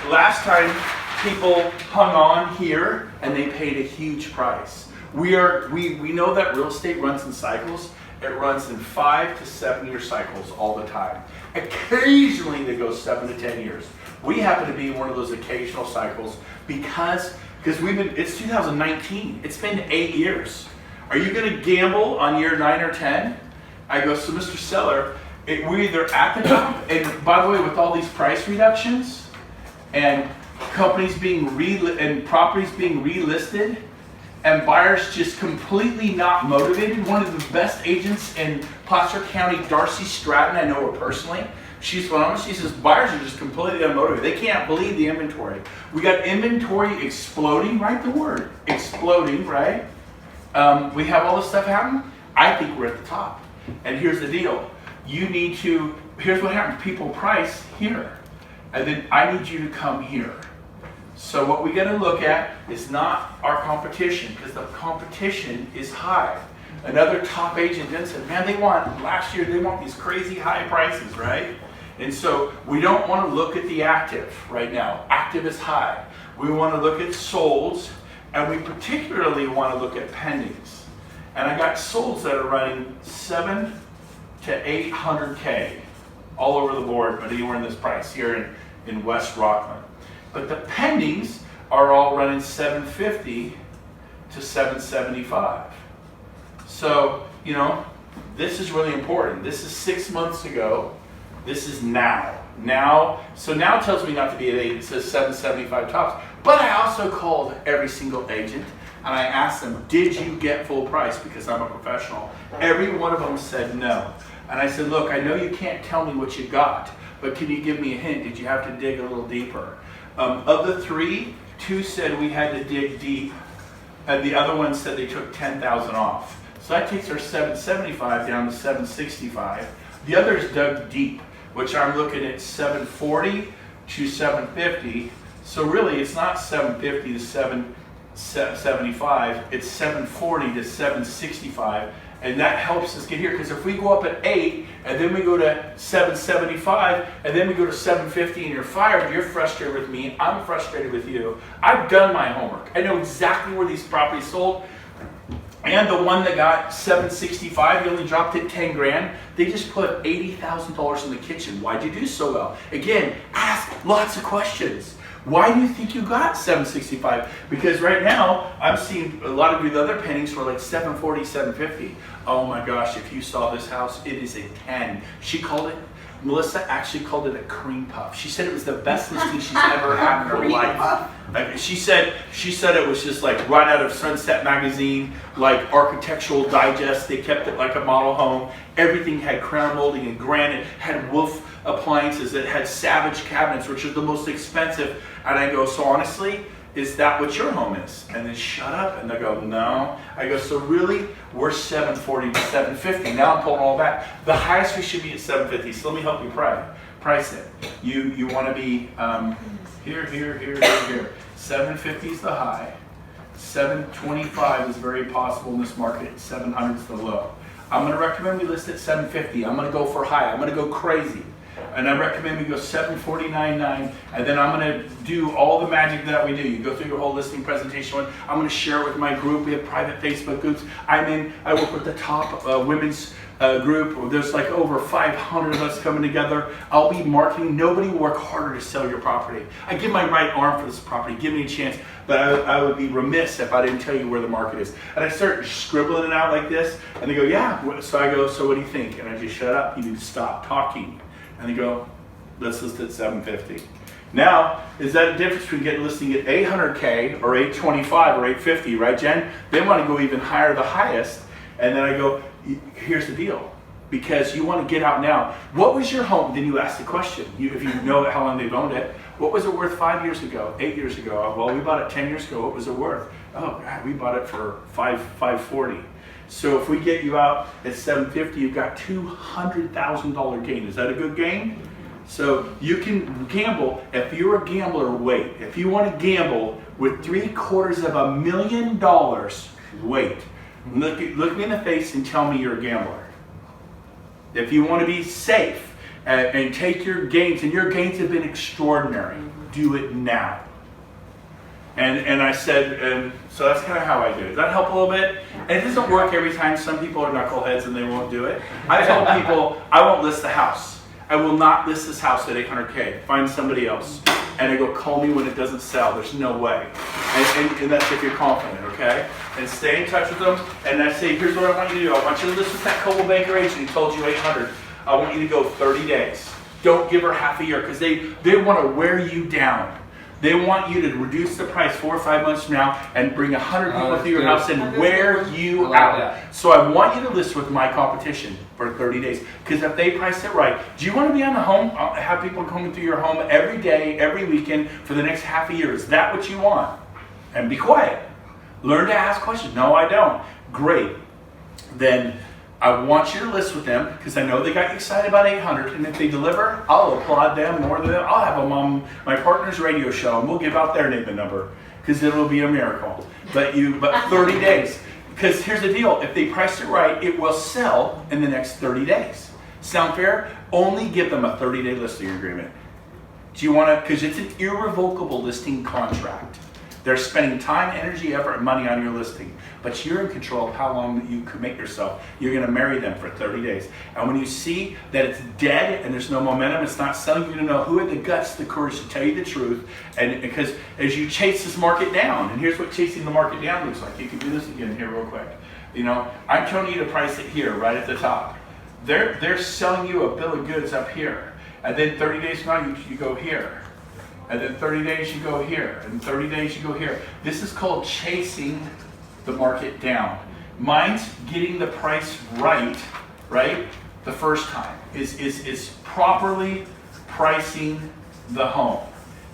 Last time people hung on here and they paid a huge price. We know that real estate runs in cycles. It runs in 5 to 7 year cycles all the time. Occasionally they go 7 to 10 years. We happen to be in one of those occasional cycles because it's 2019. It's been 8 years. Are you going to gamble on year 9 or 10? I go, so Mr. Seller, we're either at the top, and by the way, with all these price reductions and companies being and properties being relisted, and buyers just completely not motivated. One of the best agents in Placer County, Darcy Stratton, I know her personally. She's phenomenal. She says buyers are just completely unmotivated. They can't believe the inventory. We got inventory exploding, write the word, exploding, right? We have all this stuff happening. I think we're at the top. And here's the deal. Here's what happens. People price here. And then I need you to come here. So what we got to look at is not our competition, because the competition is high. Another top agent then said, man, last year they want these crazy high prices, right? And so we don't want to look at the active right now. Active is high. We want to look at solds, and we particularly want to look at pendings. And I got solds that are running 7 to 800K all over the board, but anywhere in this price here in West Rockland. But the pendings are all running 750 to 775. So, this is really important. This is 6 months ago. This is now. Now tells me not to be at 8. It says 775 tops. But I also called every single agent and I asked them, did you get full price? Because I'm a professional. Every one of them said no. And I said, look, I know you can't tell me what you got, but can you give me a hint? Did you have to dig a little deeper? Of the 3, 2 said we had to dig deep, and the other one said they took 10,000 off. So that takes our 775 down to 765. The others dug deep, which I'm looking at 740 to 750. So really, it's not 750 to 775. It's 740 to 765. And that helps us get here, because if we go up at 8, and then we go to 775, and then we go to 750, and you're fired, you're frustrated with me, I'm frustrated with you. I've done my homework. I know exactly where these properties sold. And the one that got 765, you only dropped it 10 grand. They just put $80,000 in the kitchen. Why'd you do so well? Again, ask lots of questions. Why do you think you got 765? Because right now, I'm seeing a lot of the other paintings for like 740, 750. Oh my gosh, if you saw this house, it is a 10. Melissa actually called it a cream puff. She said it was the best listing she's ever had in her life. Like, she said it was just like right out of Sunset Magazine, like Architectural Digest. They kept it like a model home. Everything had crown molding and granite, had Wolf appliances, it had Savage cabinets, which are the most expensive. And I go, so honestly, is that what your home is? And they shut up and they go, no. I go, so really, we're 740 to 750. Now I'm pulling all back. The highest we should be at 750. So let me help you price it. You want to be here. 750 is the high. 725 is very possible in this market. 700 is the low. I'm going to recommend we list at 750. I'm going to go for high. I'm going to go crazy. And I recommend we go 749.9, and then I'm going to do all the magic that we do. You go through your whole listing presentation. I'm going to share it with my group. We have private Facebook groups. I work with the top women's group. There's like over 500 of us coming together. I'll be marketing. Nobody will work harder to sell your property. I give my right arm for this property. Give me a chance. But I would be remiss if I didn't tell you where the market is. And I start scribbling it out like this, and they go, yeah. So I go, so what do you think? And I just shut up. You need to stop talking. And they go, let's list at 750. Now, is that a difference between getting listing at 800K or 825 or 850, right, Jen? They want to go even higher, the highest. And then I go, here's the deal. Because you want to get out now. What was your home? Then you ask the question. If you know how long they've owned it. What was it worth 5 years ago, 8 years ago? Well, we bought it 10 years ago. What was it worth? Oh, God, we bought it for $540. So if we get you out at 750, you've got $200,000 gain. Is that a good gain? So you can gamble. If you're a gambler, wait. If you want to gamble with $750,000, wait. Look me in the face and tell me you're a gambler. If you want to be safe and take your gains, and your gains have been extraordinary, do it now. And I said, and so that's kind of how I do it. Does that help a little bit? And it doesn't work every time. Some people are knuckleheads and they won't do it. I tell people, I won't list the house. I will not list this house at 800K. Find somebody else. And I go, call me when it doesn't sell. There's no way. And that's if you're confident, okay? And stay in touch with them. And I say, here's what I want you to do. I want you to list with that Coldwell Banker agent who told you 800. I want you to go 30 days. Don't give her half a year, because they want to wear you down. They want you to reduce the price 4 or 5 months from now and bring 100 people through your house and wear you out. So I want you to list with my competition for 30 days. Because if they price it right, do you want to be on the home, have people coming through your home every day, every weekend for the next half a year? Is that what you want? And be quiet. Learn to ask questions. No, I don't. Great. Then I want you to list with them, because I know they got you excited about 800, and if they deliver, I'll applaud them more than them. I'll have them on my partner's radio show, and we'll give out their name and number, because it'll be a miracle. But 30 days. Because here's the deal, if they price it right, it will sell in the next 30 days. Sound fair? Only give them a 30-day listing agreement. Do you want to, because it's an irrevocable listing contract. They're spending time, energy, effort, and money on your listing. But you're in control of how long you commit yourself. You're going to marry them for 30 days. And when you see that it's dead and there's no momentum, it's not selling, you're going to know who had the guts, the courage to tell you the truth. And because as you chase this market down, and here's what chasing the market down looks like. You can do this again here real quick. You know, I'm telling you to price it here, right at the top. They're selling you a bill of goods up here, and then 30 days from now you go here, and then 30 days you go here, and 30 days you go here. This is called chasing the market down. Mine's getting the price right the first time. Is properly pricing the home,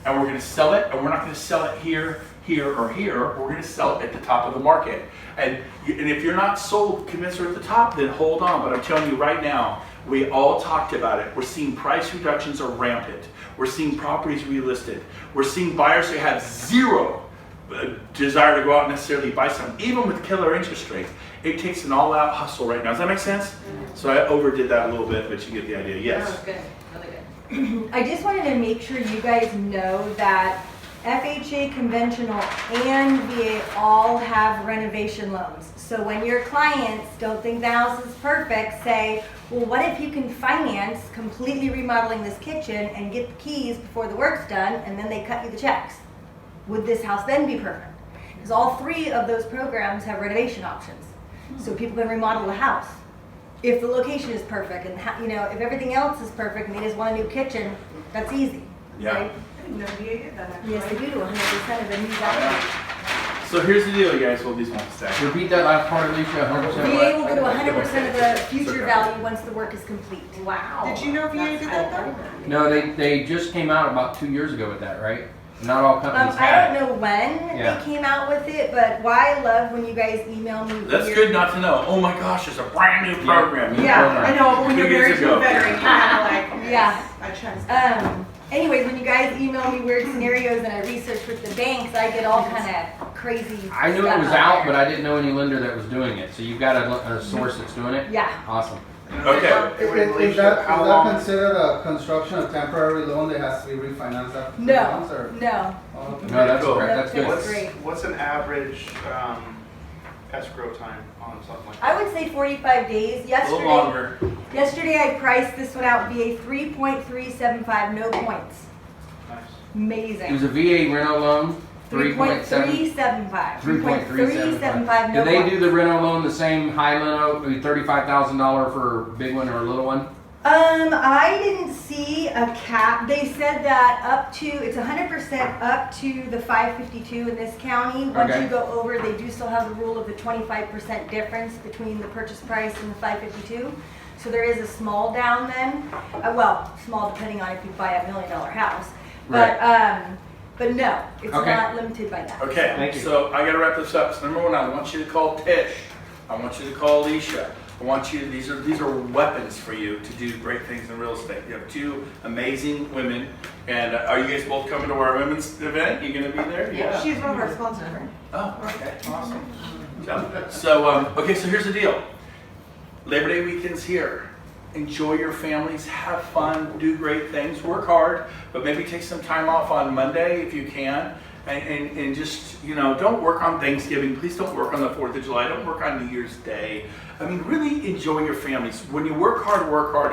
and we're going to sell it, and we're not going to sell it here, or here. We're going to sell it at the top of the market. And if you're not sold, convinced we're at the top, then hold on. But I'm telling you right now, we all talked about it. We're seeing price reductions are rampant. We're seeing properties relisted. We're seeing buyers who have zero desire to go out and necessarily buy something, even with killer interest rates. It takes an all-out hustle right now. Does that make sense? So I overdid that a little bit, but you get the idea. Yes. That was good, really good. I just wanted to make sure you guys know that FHA conventional and VA all have renovation loans. So when your clients don't think the house is perfect, say, well, what if you can finance completely remodeling this kitchen and get the keys before the work's done, and then they cut you the checks? Would this house then be perfect? Because all three of those programs have renovation options. So people can remodel the house. If the location is perfect and if everything else is perfect and they just want a new kitchen, that's easy. Yeah. Right? I didn't know VA did that. actually. Yes, they do, 100% of the new value. So here's the deal, you guys. Hold these ones stack. Repeat that last part, Alicia, 100%. VA will go to 100% of the future value once the work is complete. Wow. Did you know VA did that though? No, they just came out about 2 years ago with that, right? Not all companies I have don't know when Yeah. they came out with it, but why I love when you guys email me. That's weird- good not to know. Oh my gosh, there's a brand new program. Yeah, I know, but when 2 you're years married to a ago. veteran, you're kind of like, Yeah. I trust. Anyways, when you guys email me weird scenarios and I research with the banks, I get all kind of crazy. I knew it stuff was out, there. but I didn't know any lender that was doing it. So you've got a source that's doing it? Yeah. Awesome. Okay. Is that considered a construction, a temporary loan that has to be refinanced after 3 months? Or? No. Oh, okay. No, that's Cool. correct. That's good. That's great. What's an average escrow time on something like that? I would say 45 days. A little longer. Yesterday I priced this one out VA 3.375, no points. Nice. It Amazing. was a VA reno loan, 3.7. 3.375. 3.375. no Do they points. do the reno loan the same high Leno, $35,000 for a big one or a little one? I didn't see a cap. They said that it's 100% up to the 552 in this county. Once Okay. you go over, they do still have the rule of the 25% difference between the purchase price and the 552. So there is a small down then. Well, small depending on if you buy $1 million house. But no, it's Okay. not limited by that. Okay, Thank you. so I gotta wrap this up. So number one, I want you to call Tish. I want you to call Alicia. I want you, these are weapons for you to do great things in real estate. You have two amazing women, and are you guys both coming to our women's event? You gonna be there? Yeah. She's one of our sponsors. Oh, okay, awesome. Okay, so here's the deal. Labor Day weekend's here. Enjoy your families, have fun, do great things, work hard, but maybe take some time off on Monday if you can. And just, don't work on Thanksgiving. Please don't work on the 4th of July. Don't work on New Year's Day. I mean, really enjoy your families. When you work hard,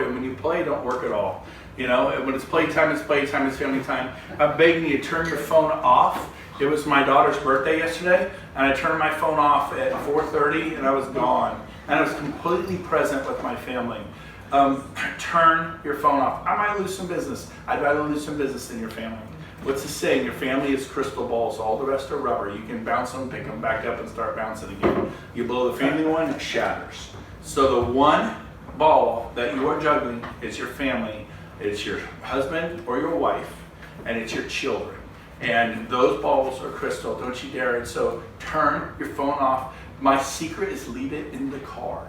and when you play, don't work at all. When it's playtime, it's playtime, it's family time. I'm begging you, turn your phone off. It was my daughter's birthday yesterday, and I turned my phone off at 4:30, and I was gone. And I was completely present with my family. Turn your phone off. I might lose some business. I'd rather lose some business than your family. What's the saying? Your family is crystal balls. All the rest are rubber. You can bounce them, pick them back up, and start bouncing again. You blow the family one, it shatters. So the one ball that you are juggling is your family. It's your husband or your wife, and it's your children. And those balls are crystal. Don't you dare. And so turn your phone off. My secret is leave it in the car.